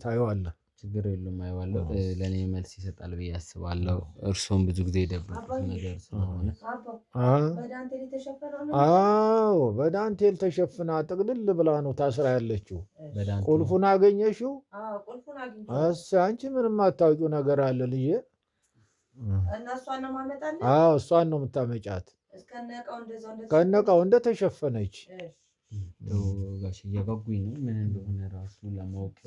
ታየዋለህ። ችግር የለም አየዋለሁ። ለእኔ መልስ ይሰጣል ብዬ አስባለሁ። እርሶም ብዙ ጊዜ የደበቁት ነገር ስለሆነ አዎ በዳንቴል ተሸፍና ጥቅልል ብላ ነው ታስራ ያለችው። ቁልፉን አገኘሽው? አንቺ ምንም አታውቂው ነገር አለ ልጄ። አዎ እሷን ነው የምታመጫት ከነቃው እንደተሸፈነች። ጋሽ እያጓጉኝ ነው ምን እንደሆነ ራሱ ለማወቅ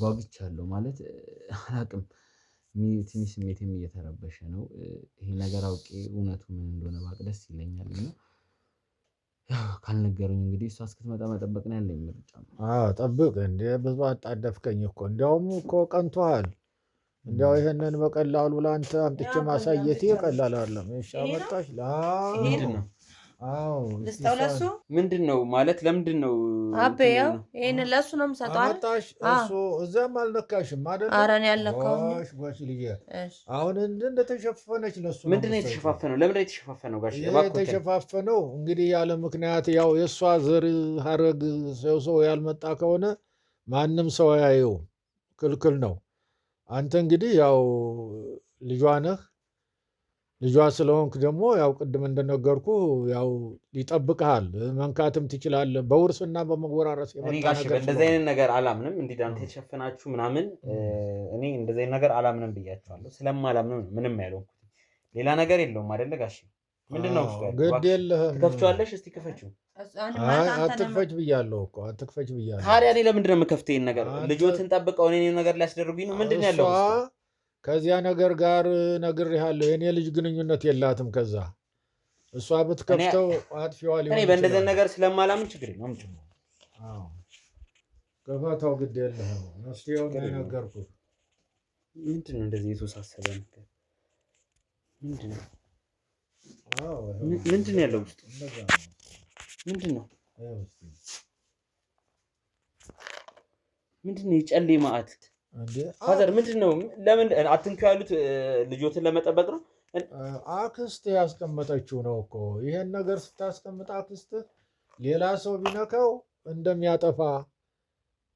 ጓጉቻለሁ። ማለት አላቅም፣ ትንሽ ስሜቴም እየተረበሸ ነው። ይሄ ነገር አውቄ እውነቱ ምን እንደሆነ ባቅ ደስ ይለኛል። እና ካልነገሩኝ እንግዲህ እሷ እስክትመጣ መጠበቅ ነው ያለኝ ምርጫ። ጠብቅ እንዴ፣ ብዙ አጣደፍከኝ እኮ። እንዲያውም እኮ ቀንቶሃል። እንዲያው ይሄንን በቀላሉ ለአንተ አምጥቼ ማሳየቴ ቀላል አይደለም። እሺ አመጣሽ? ምንድን ነው? ልስጠው ለሱ? ምንድን ነው ማለት? ለምንድን ነው አቤያው? ይሄንን ለሱ ነው የምሰጠው። አመጣሽ? እሱ እዛም አልነካሽም አይደል? ኧረ እኔ አልነካሁም። ጎሽ ልጄ፣ አሁን እንደተሸፈነች ለሱ። ምንድን ነው የተሸፋፈነው? ለምን ነው የተሸፋፈነው ጋሽ? የተሸፋፈነው እንግዲህ ያለ ምክንያት ያው የእሷ ዘር ሀረግ ሰው ያልመጣ ከሆነ ማንም ሰው ያየው ክልክል ነው። አንተ እንግዲህ ያው ልጇ ነህ። ልጇ ስለሆንክ ደግሞ ያው ቅድም እንደነገርኩ ያው ይጠብቅሃል። መንካትም ትችላለህ። በውርስና በመወራረስ የመጣ ነገር እንደዚህ አይነት ነገር አላምንም። እንዲህ ዳንቴ የተሸፈናችሁ ምናምን እኔ እንደዚህ አይነት ነገር አላምንም ብያቸዋለሁ። ስለማላምንም ነው ምንም ያልሆንኩት። ሌላ ነገር የለውም አይደለ ጋሽ? ምንድነው እሱ? ግድ የለህም። ትከፍቺዋለሽ? እስቲ ክፈችው። አትክፈች ብያለሁ እኮ አትክፈች ብያለሁ። ታዲያ እኔ ለምንድን ነው የምከፍተው ይሄን ነገር? ልጆትን ጠብቀው እኔ ነገር ሊያስደርጉኝ ነው? ምንድን ነው ያለው? ከዚያ ነገር ጋር ነግሬሃለሁ። የኔ ልጅ ግንኙነት የላትም ከዛ። እሷ ብትከፍተው አጥፊዋ ሊሆን እኔ በእንደዚህ ነገር ስለማላምን ችግር የለውም። ክፈተው፣ ግድ የለህም። መፍትሄውን ነገርኩህ። ምንድን ነው እንደዚህ የተወሳሰበ ነገር? ምንድን ነው ያለው ውስጥ? ምንድን ነው የጨሌ ማዕት? ፋዘር ምንድን ነው? ለምን አትንኪው ያሉት? ልጆትን ለመጠበቅ ነው። አክስት ያስቀመጠችው ነው እኮ። ይሄን ነገር ስታስቀምጥ አክስት ሌላ ሰው ቢነካው እንደሚያጠፋ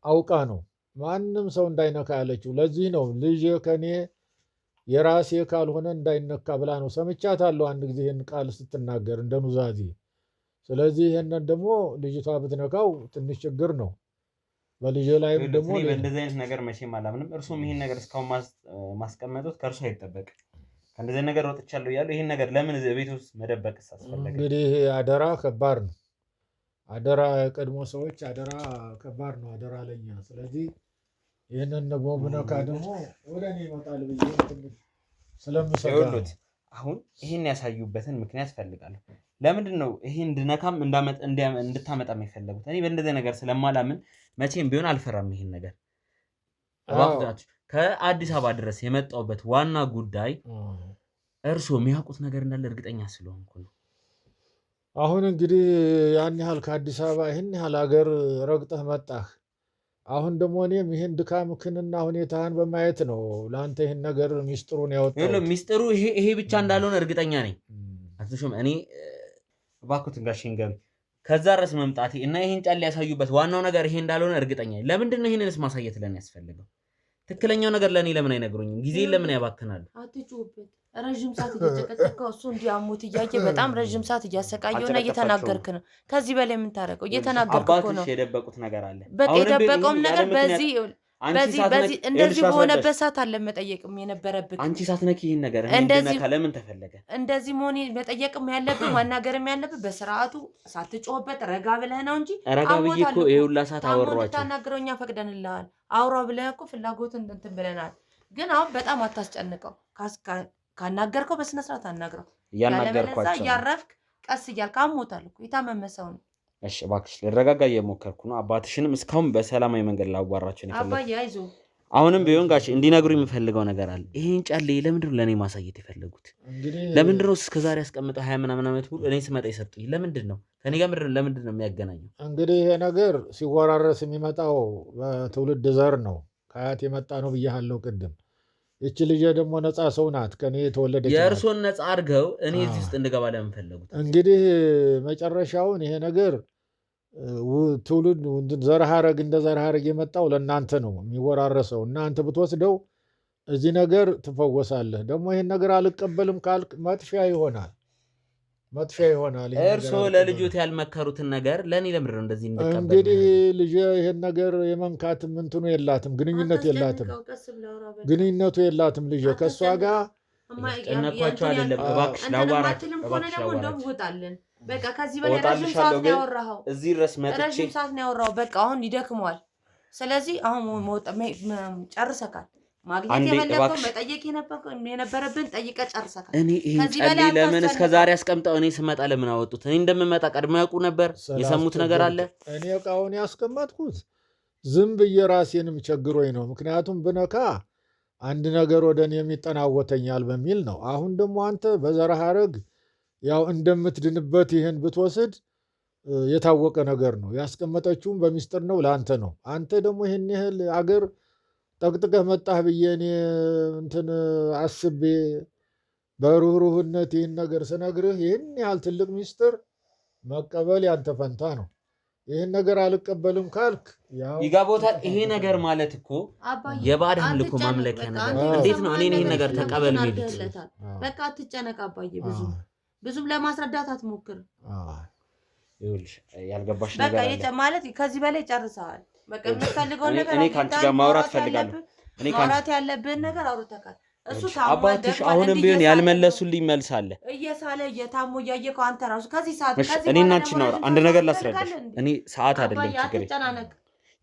አውቃ ነው። ማንም ሰው እንዳይነካ ያለችው። ለዚህ ነው ልጄ ከኔ የራሴ ካልሆነ እንዳይነካ ብላ ነው። ሰምቻታለሁ አንድ ጊዜ ይህን ቃል ስትናገር እንደ ኑዛዜ። ስለዚህ ይህንን ደግሞ ልጅቷ ብትነካው ትንሽ ችግር ነው። በልጄ ላይም ደግሞ በእንደዚህ አይነት ነገር መቼም አላምንም። እርሱም ይህን ነገር እስካሁን ማስቀመጡት ከእርሱ አይጠበቅ። ከእንደዚህ ነገር ወጥቻለሁ እያሉ ይህን ነገር ለምን ቤት ውስጥ መደበቅ አስፈለገ? እንግዲህ አደራ ከባድ ነው። አደራ የቀድሞ ሰዎች አደራ ከባድ ነው። አደራ ለኛ። ስለዚህ ይህንን ደግሞ ብነካ ደግሞ ወደ እኔ ይመጣል ብዬ ትንሽ ስለምሰጋ አሁን ይህን ያሳዩበትን ምክንያት ፈልጋለሁ። ለምንድን ነው ይህን እንድነካም እንድታመጣም የፈለጉት? እኔ በእንደዚህ ነገር ስለማላምን መቼም ቢሆን አልፈራም። ይህን ነገር ከአዲስ አበባ ድረስ የመጣሁበት ዋና ጉዳይ እርሶ የሚያውቁት ነገር እንዳለ እርግጠኛ ስለሆንኩ ነው። አሁን እንግዲህ ያን ያህል ከአዲስ አበባ ይህን ያህል ሀገር ረግጠህ መጣህ። አሁን ደግሞ እኔም ይህን ድካምክንና ሁኔታህን በማየት ነው ለአንተ ይህን ነገር ሚስጥሩን ያወጣው። ሚስጥሩ ይሄ ብቻ እንዳልሆነ እርግጠኛ ነኝ። አትሹም እኔ እባክዎትን ጋሼ ንገሩኝ። ከዛ ድረስ መምጣቴ እና ይህን ጫል ያሳዩበት ዋናው ነገር ይሄ እንዳልሆነ እርግጠኛ ነኝ። ለምንድን ነው ይህንንስ ማሳየት ለኔ ያስፈልገው? ትክክለኛው ነገር ለኔ ለምን አይነግሩኝም? ጊዜ ለምን ያባክናሉ? አትጩህበት። ረጅም ሰዓት እየጨቀጨቀው እሱ እንዲያሙት እያየ በጣም ረጅም ሰዓት እያሰቃየውና እየተናገርክ ነው። ከዚህ በላይ ምን ታረቀው? እየተናገርክ እኮ ነው። አባትሽ የደበቁት ነገር አለ። በቃ የደበቀውም ነገር በዚህ እንደዚህ በሆነበት ሰዓት አለ መጠየቅም የነበረብህ። አንቺ ሳትነኪ ይሄን ነገር እንደነካ ለምን ተፈለገ? እንደዚህ መሆን መጠየቅም ያለብህ ማናገርም ያለብህ በስርዓቱ ሳትጮህበት ረጋ ብለህ ነው እንጂ ረጋ ብዬ እኮ ይኸውላ ሰዓት አወራኋቸው። ታናግረው እኛ ፈቅደንልሃል። አውራ ብለህ እኮ ፍላጎትን እንትን ብለናል። ግን አሁን በጣም አታስጨንቀው። ካናገርከው በስነ ስርዓት አናግረው። ያናገርኳቸው እያረፍክ ቀስ እያልክ አሞታል እኮ የታመመ ሰው ነው። እሺ እባክሽ ልረጋጋ እየሞከርኩ ነው። አባትሽንም እስካሁን በሰላማዊ መንገድ ላዋራቸው ነው የፈለኩት። አባዬ አይዞህ። አሁንም ቢሆን ጋሽ እንዲነግሩ የምፈልገው ነገር አለ። ይሄን ጫሌ ለምንድን ነው ለኔ ማሳየት የፈለጉት? ለምንድን ነው እስከዛሬ ያስቀምጠው 20 ምናምን ዓመት ሙሉ እኔ ስመጣ ይሰጡኝ? ለምንድን ነው ከኔ ጋር ለምንድን ነው የሚያገናኘው? እንግዲህ ይሄ ነገር ሲወራረስ የሚመጣው በትውልድ ዘር ነው። ከአያት የመጣ ነው ብያለሁ ቅድም። እቺ ልጅ ደግሞ ነፃ ሰው ናት፣ ከኔ የተወለደች ናት። የእርሶን ነፃ አድርገው እኔ እዚህ ውስጥ እንድገባ ለምን ፈለጉት? እንግዲህ መጨረሻውን ይሄ ነገር ትውልድ ዘርሃረግ እንደ ዘርሃረግ የመጣው ለእናንተ ነው የሚወራረሰው። እናንተ ብትወስደው እዚህ ነገር ትፈወሳለህ። ደግሞ ይህን ነገር አልቀበልም ካልክ መጥፊያ ይሆናል። እርስዎ ለልጆት ያልመከሩትን ነገር ለእኔ ለምንድን ነው እንደዚህ እንድቀበል? እንግዲህ ልጅ ይህን ነገር የመንካትም እንትኑ የላትም፣ ግንኙነቱ የላትም። ልጅ ከእሷ ጋር ጨነኳቸው አይደለም። እባክሽ ላዋራቸው። በቃ ከዚህ በላይ ረዥም ሰዓት ነው ያወራኸው። እዚህ ድረስ መጥቼ ረዥም ሰዓት ነው ያወራኸው። በቃ አሁን ይደክመዋል። ስለዚህ አሁን ጨርሰካል። ማግኘት የፈለከው መጠየቅ የነበረብን ጠይቀህ ጨርሰካል። እኔ ይሄን ጫሌ ለምን እስከዛሬ አስቀምጠው እኔ ስመጣ ለምን አወጡት? እኔ እንደምመጣ ቀድሞ ያውቁ ነበር? የሰሙት ነገር አለ? እኔ እቃውን ያስቀመጥኩት ዝም ብዬ ራሴንም ቸግሮኝ ነው። ምክንያቱም ብነካ አንድ ነገር ወደ እኔ የሚጠናወተኛል በሚል ነው። አሁን ደግሞ አንተ በዘር ሐረግ ያው እንደምትድንበት ይህን ብትወስድ የታወቀ ነገር ነው። ያስቀመጠችውም በሚስጥር ነው፣ ለአንተ ነው። አንተ ደግሞ ይህን ያህል አገር ጠቅጥቀህ መጣህ ብዬ እኔ እንትን አስቤ በሩህሩህነት ይህን ነገር ስነግርህ ይህን ያህል ትልቅ ሚስጥር መቀበል ያንተ ፈንታ ነው። ይህን ነገር አልቀበልም ካልክ ይጋቦታል። ይሄ ነገር ማለት እኮ የባዕድ አምልኮ ማምለኪያ ነገር እንዴት ነው እኔን ይህን ነገር ተቀበል የሚሉት? በቃ አትጨነቅ አባዬ፣ ብዙም ለማስረዳት አትሞክር። ይኸውልሽ ያልገባሽ ነገር አለ ማለት ከዚህ በላይ ጨርሰሃል። በቃ የምትፈልገውን ነገር እኔ ከአንቺ ጋር ማውራት ፈልጋለሁ። ማውራት ያለብህን ነገር አውርተካል። እሱ አባትሽ አሁንም ቢሆን ያልመለሱልኝ መልስ አለ። እየሳለ እየታሞ እያየከው አንተ ራሱ ከዚህ ሰዓት እኔ እና አንቺ እናውራ። አንድ ነገር ላስረዳሽ። እኔ ሰዓት አይደለም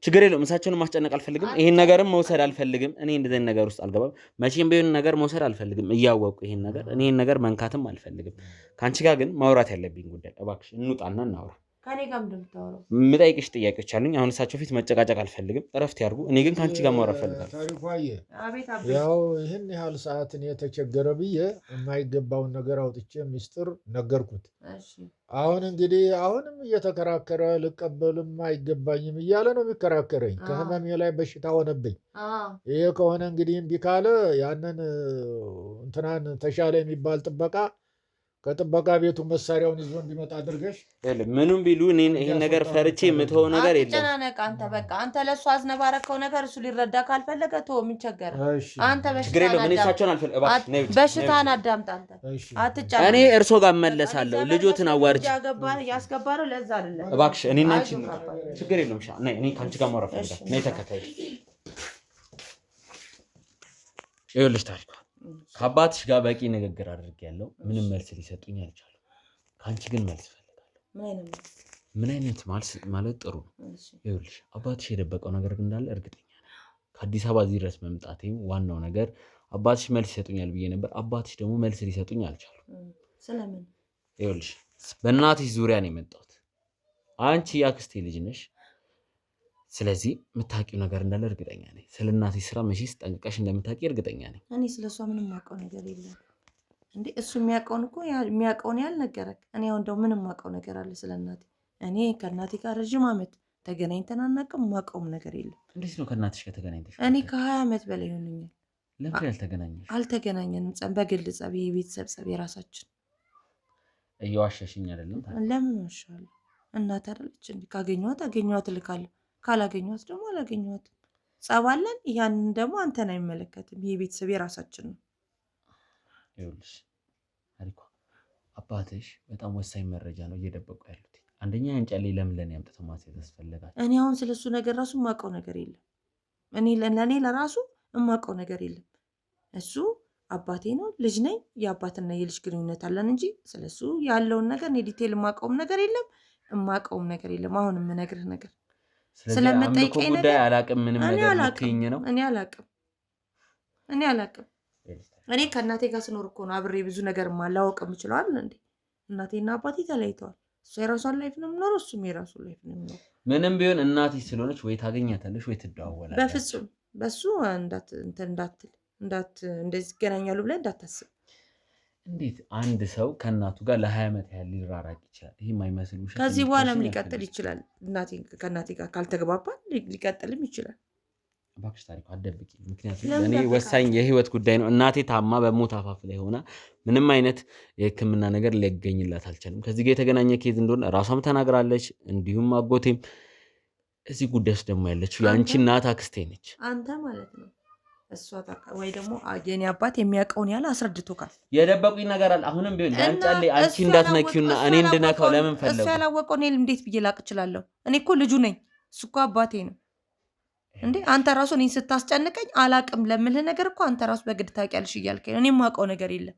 ችግር የለውም። እሳቸውን ማስጨነቅ አልፈልግም። ይሄን ነገርም መውሰድ አልፈልግም። እኔ እንደዚህ ነገር ውስጥ አልገባም። መቼም ቢሆን ነገር መውሰድ አልፈልግም። እያወቁ ይሄን ነገር እኔ ይሄን ነገር መንካትም አልፈልግም። ከአንቺ ጋር ግን ማውራት ያለብኝ ጉዳይ እባክሽ እንውጣና እናውራ። ከኔ ጋር እንደምታወራው የምጠይቅሽ ጥያቄዎች አሉኝ። አሁን እሳቸው ፊት መጨቃጨቅ አልፈልግም። እረፍት ያርጉ። እኔ ግን ከአንቺ ጋር ማውራት ፈልጋለሁ። ታሪኳዬ ያው ይህን ያህል ሰዓትን የተቸገረ ብዬ የማይገባውን ነገር አውጥቼ ሚስጥር ነገርኩት። አሁን እንግዲህ አሁንም እየተከራከረ ልቀበልም አይገባኝም እያለ ነው የሚከራከረኝ። ከህመሜ ላይ በሽታ ሆነብኝ። ይሄ ከሆነ እንግዲህ እምቢ ካለ ያንን እንትናን ተሻለ የሚባል ጥበቃ ከጥበቃ ቤቱ መሳሪያውን ይዞ እንዲመጣ አድርገሽ ምኑም ቢሉ እኔን ይሄን ነገር ፈርቼ የምተወው ነገር የለም። አትጨናነቅ አንተ በቃ አንተ ለሱ አዝነባረከው ነገር እሱ ሊረዳ ካልፈለገ ተው ምን ቸገረ አንተ በሽታን አዳምጥ አንተ አትጨናነቅ እኔ እርሶ ጋር እመለሳለሁ ልጆትን አዋርጅ ያስገባረው ለዛ አይደለም እባክሽ እኔና አንቺ ችግር የለውም እኔ ካንቺ ጋር ማውራት ፈልጋለሁ ነይ ተከታይ ይኸውልሽ ታሪኩ ከአባትሽ ጋር በቂ ንግግር አድርጌያለሁ ምንም መልስ ሊሰጡኝ አልቻሉም ካንቺ ግን መልስ ፈልጋለሁ ምን አይነት ማለት ጥሩ ነው ይኸውልሽ አባትሽ የደበቀው ነገር እንዳለ እርግጠኛ ነኝ ከአዲስ አበባ እዚህ ድረስ መምጣቴም ዋናው ነገር አባትሽ መልስ ይሰጡኛል ብዬ ነበር አባትሽ ደግሞ መልስ ሊሰጡኝ አልቻሉም ስለምን ይኸውልሽ በእናትሽ ዙሪያ ነው የመጣሁት አንቺ ያክስቴ ልጅ ነሽ ስለዚህ የምታውቂው ነገር እንዳለ እርግጠኛ ነኝ ስለ እናትሽ ስራ መቼስ ጠንቅቀሽ እንደምታውቂ እርግጠኛ ነኝ እኔ ስለሷ ምንም ማውቀው ነገር የለም እንዴ እሱ የሚያውቀውን እኮ የሚያውቀውን ያልነገረክ እኔ አሁን እንደው ምንም ማውቀው ነገር አለ ስለ እናቴ እኔ ከእናቴ ጋር ረጅም ዓመት ተገናኝተን አናውቅም ማውቀውም ነገር የለም እንዴት ነው ከእናትሽ ጋር ተገናኝተሽ እኔ ከ20 ዓመት በላይ ሆነኛል ለምን ያልተገናኘሽ አልተገናኘንም በግል ጸብ የቤተሰብ ጸብ የራሳችን እየዋሸሽኝ አይደለም ለምን ዋሻለሁ እናት አይደለች እንዴ ካገኘኋት አገኘኋት እልካለሁ ካላገኘኋት ደግሞ አላገኘኋትም ጸባለን ያንን ደግሞ አንተን አይመለከትም ይሄ ቤተሰብ የራሳችን ነው ይኸውልሽ አሪኮ አባትሽ በጣም ወሳኝ መረጃ ነው እየደበቁ ያሉት አንደኛ ያንጫሌ ለምን ያምጥተው ማስያዝ ያስፈልጋል እኔ አሁን ስለሱ ነገር ራሱ ማውቀው ነገር የለም እኔ ለራሱ የማውቀው ነገር የለም እሱ አባቴ ነው ልጅ ነኝ የአባትና የልጅ ግንኙነት አለን እንጂ ስለሱ ያለውን ነገር እኔ ዲቴል የማውቀውም ነገር የለም አሁን የምነግርህ ነገር ስለምጠይቀኝ ነገር አላውቅም ምንም ነገር ልትይኝ ነው እኔ አላውቅም እኔ ከእናቴ ጋር ስኖር እኮ ነው አብሬ ብዙ ነገር ማላወቅ የምችለው አይደል እንዴ እናቴና አባቴ ተለያይተዋል እሱ የራሷን ላይፍ ነው የምኖረው እሱም የራሱን ላይፍ ነው የምኖረው ምንም ቢሆን እናትሽ ስለሆነች ወይ ታገኛታለሽ ወይ ትደዋወላለሽ በፍጹም በሱ እንደዚህ ይገናኛሉ ብለህ እንዳታስብ እንዴት አንድ ሰው ከእናቱ ጋር ለ20 ዓመት ያህል ሊራራቅ ይችላል ይሄ የማይመስል ውሸት ከዚህ በኋላም ሊቀጥል ይችላል ከእናቴ ጋር ካልተግባባን ሊቀጥልም ይችላል እባክሽ ታሪኩ አትደብቂ ምክንያቱም ለእኔ ወሳኝ የህይወት ጉዳይ ነው እናቴ ታማ በሞት አፋፍ ላይ ሆና ምንም አይነት የህክምና ነገር ሊገኝላት አልቻለም ከዚህ ጋር የተገናኘ ኬዝ እንደሆነ ራሷም ተናግራለች እንዲሁም አጎቴም እዚህ ጉዳይ ውስጥ ደግሞ ያለችው የአንቺ እናት አክስቴ ነች አንተ ማለት ነው እሷ ወይ ደግሞ የኔ አባት የሚያውቀውን ያለ አስረድቶካል የደበቁኝ ነገር አለ አሁንም ቢሆን ያንጫሌ አንቺ እንዳትነኪውና እኔ እንድነካው ለምን ፈለጉ እሱ ያላወቀው እኔ እንዴት ብዬ ላቅ እችላለሁ እኔ እኮ ልጁ ነኝ እሱ እኮ አባቴ ነው እንዴ አንተ ራሱ እኔን ስታስጨንቀኝ አላቅም ለምልህ ነገር እኮ አንተ ራሱ በግድ ታውቂያለሽ እያልከኝ እኔ የማውቀው ነገር የለም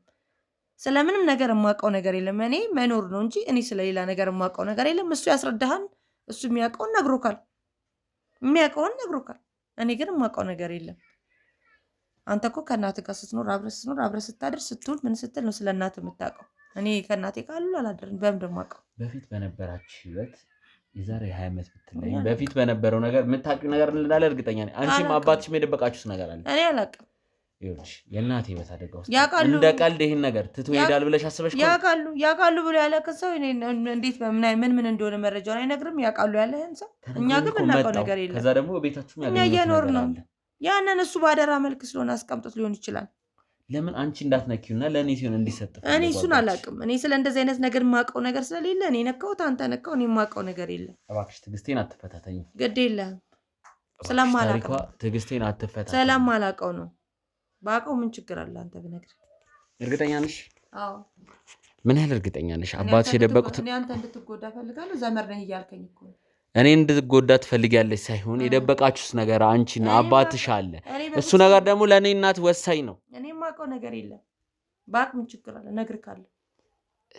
ስለምንም ነገር የማውቀው ነገር የለም እኔ መኖር ነው እንጂ እኔ ስለሌላ ነገር የማውቀው ነገር የለም እሱ ያስረዳሃን እሱ የሚያውቀውን ነግሮካል እኔ ግን የማውቀው ነገር የለም አንተ እኮ ከእናትህ ጋር ስትኖር አብረህ ስታድር ስትውል ምን ስትል ነው ስለ እናትህ የምታውቀው እኔ ከእናቴ ጋር አላደርም በምን ደግሞ አውቀው በፊት በነበራችሁ ህይወት የዛሬ 20 ዓመት ብትለኝ በፊት በነበረው ነገር የምታውቂው ነገር እንዳለ እርግጠኛ ነኝ አንቺም አባትሽም የደበቃችሁት ነገር አለ እኔ አላውቅም ይኸውልሽ የእናቴ ህይወት አደጋ ውስጥ እንደ ቀልድ ይሄን ነገር ትቶ ይሄዳል ብለሽ አስበሽ ያውቃሉ ብሎ ያለከ ሰው እንዴት ምን እንደሆነ መረጃውን አይነግርም ያውቃሉ ያለህን ሰው እኛ ግን የምናውቀው ነገር የለም ከዛ ደግሞ ቤታችሁም እኛ እየኖር ነው ያንን እሱ ባደራ መልክ ስለሆነ አስቀምጦት ሊሆን ይችላል ለምን አንቺ እንዳትነኪውና ለእኔ ሲሆን እንዲሰጥ እኔ እሱን አላውቅም እኔ ስለ እንደዚህ አይነት ነገር የማውቀው ነገር ስለሌለ እኔ ነካሁት አንተ ነካው እኔ የማውቀው ነገር የለም እባክሽ ትዕግስቴን አትፈታተኝ ግድ የለህም ስለማላውቀው ትዕግስቴን አትፈታተኝ ስለማላውቀው ነው ባውቀው ምን ችግር አለ አንተ ብነግርህ እርግጠኛ ነሽ አዎ ምን ያህል እርግጠኛ ነሽ አባትሽ የደበቁት እኔ አንተ እንድትጎዳ ፈልጋለሁ ዘመድ ነኝ እያልከኝ እኮ እኔ እንድትጎዳ ትፈልጊያለሽ ሳይሆን የደበቃችሁስ ነገር አንቺና አባትሽ አለ እሱ ነገር ደግሞ ለእኔ እናት ወሳኝ ነው እኔ የማውቀው ነገር የለም ባቅ ምን ችግር አለ እነግርሃለሁ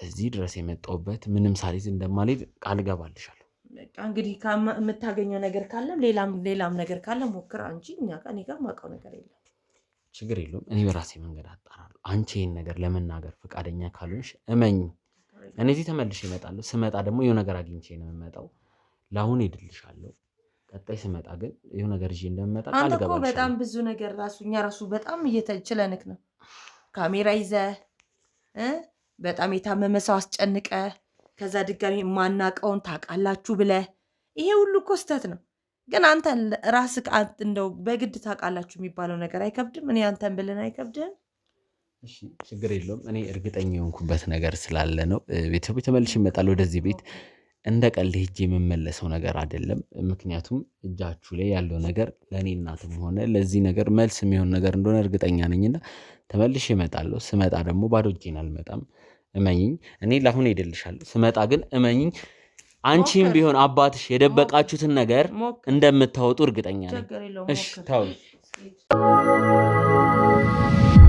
እዚህ ድረስ የመጣሁበት ምንም ሳልይዝ እንደማልሄድ ቃል እገባልሻለሁ በቃ እንግዲህ የምታገኘው ነገር ካለም ሌላም ነገር ካለ ሞክር እንጂ እኔ ጋር የማውቀው ነገር የለም ችግር የለውም እኔ በራሴ መንገድ አጣራለሁ አንቺ ይሄን ነገር ለመናገር ፈቃደኛ ካልሆንሽ እመኝ እኔ እዚህ ተመልሼ እመጣለሁ ስመጣ ደግሞ የሆነ ነገር አግኝቼ ነው የምመጣው ለአሁን ሄድልሻለሁ ቀጣይ ስመጣ ግን የሆነ ነገር ይዤ እንደምመጣ ቃል አንተ እኮ እገባልሻለሁ በጣም ብዙ ነገር እኛ ራሱ በጣም እየተችለንክ ነው ካሜራ ይዘህ በጣም የታመመ ሰው አስጨንቀ ከዛ ድጋሚ ማናቀውን ታውቃላችሁ ብለህ ይሄ ሁሉ እኮ ስህተት ነው ግን አንተ ራስህ እንደው በግድ ታውቃላችሁ የሚባለው ነገር አይከብድም እኔ አንተን ብልን አይከብድም እሺ ችግር የለውም። እኔ እርግጠኛ የሆንኩበት ነገር ስላለ ነው። ቤተሰቦች ተመልሼ እመጣለሁ ወደዚህ ቤት። እንደ ቀልድ ሄጄ የምመለሰው ነገር አይደለም። ምክንያቱም እጃችሁ ላይ ያለው ነገር ለእኔ እናትም ሆነ ለዚህ ነገር መልስ የሚሆን ነገር እንደሆነ እርግጠኛ ነኝና ተመልሼ እመጣለሁ። ስመጣ ደግሞ ባዶ እጄን አልመጣም። እመኝኝ። እኔ ለአሁን ሄድልሻለሁ። ስመጣ ግን እመኝኝ አንቺም ቢሆን አባትሽ የደበቃችሁትን ነገር እንደምታወጡ እርግጠኛ ነኝ። እሺ ታው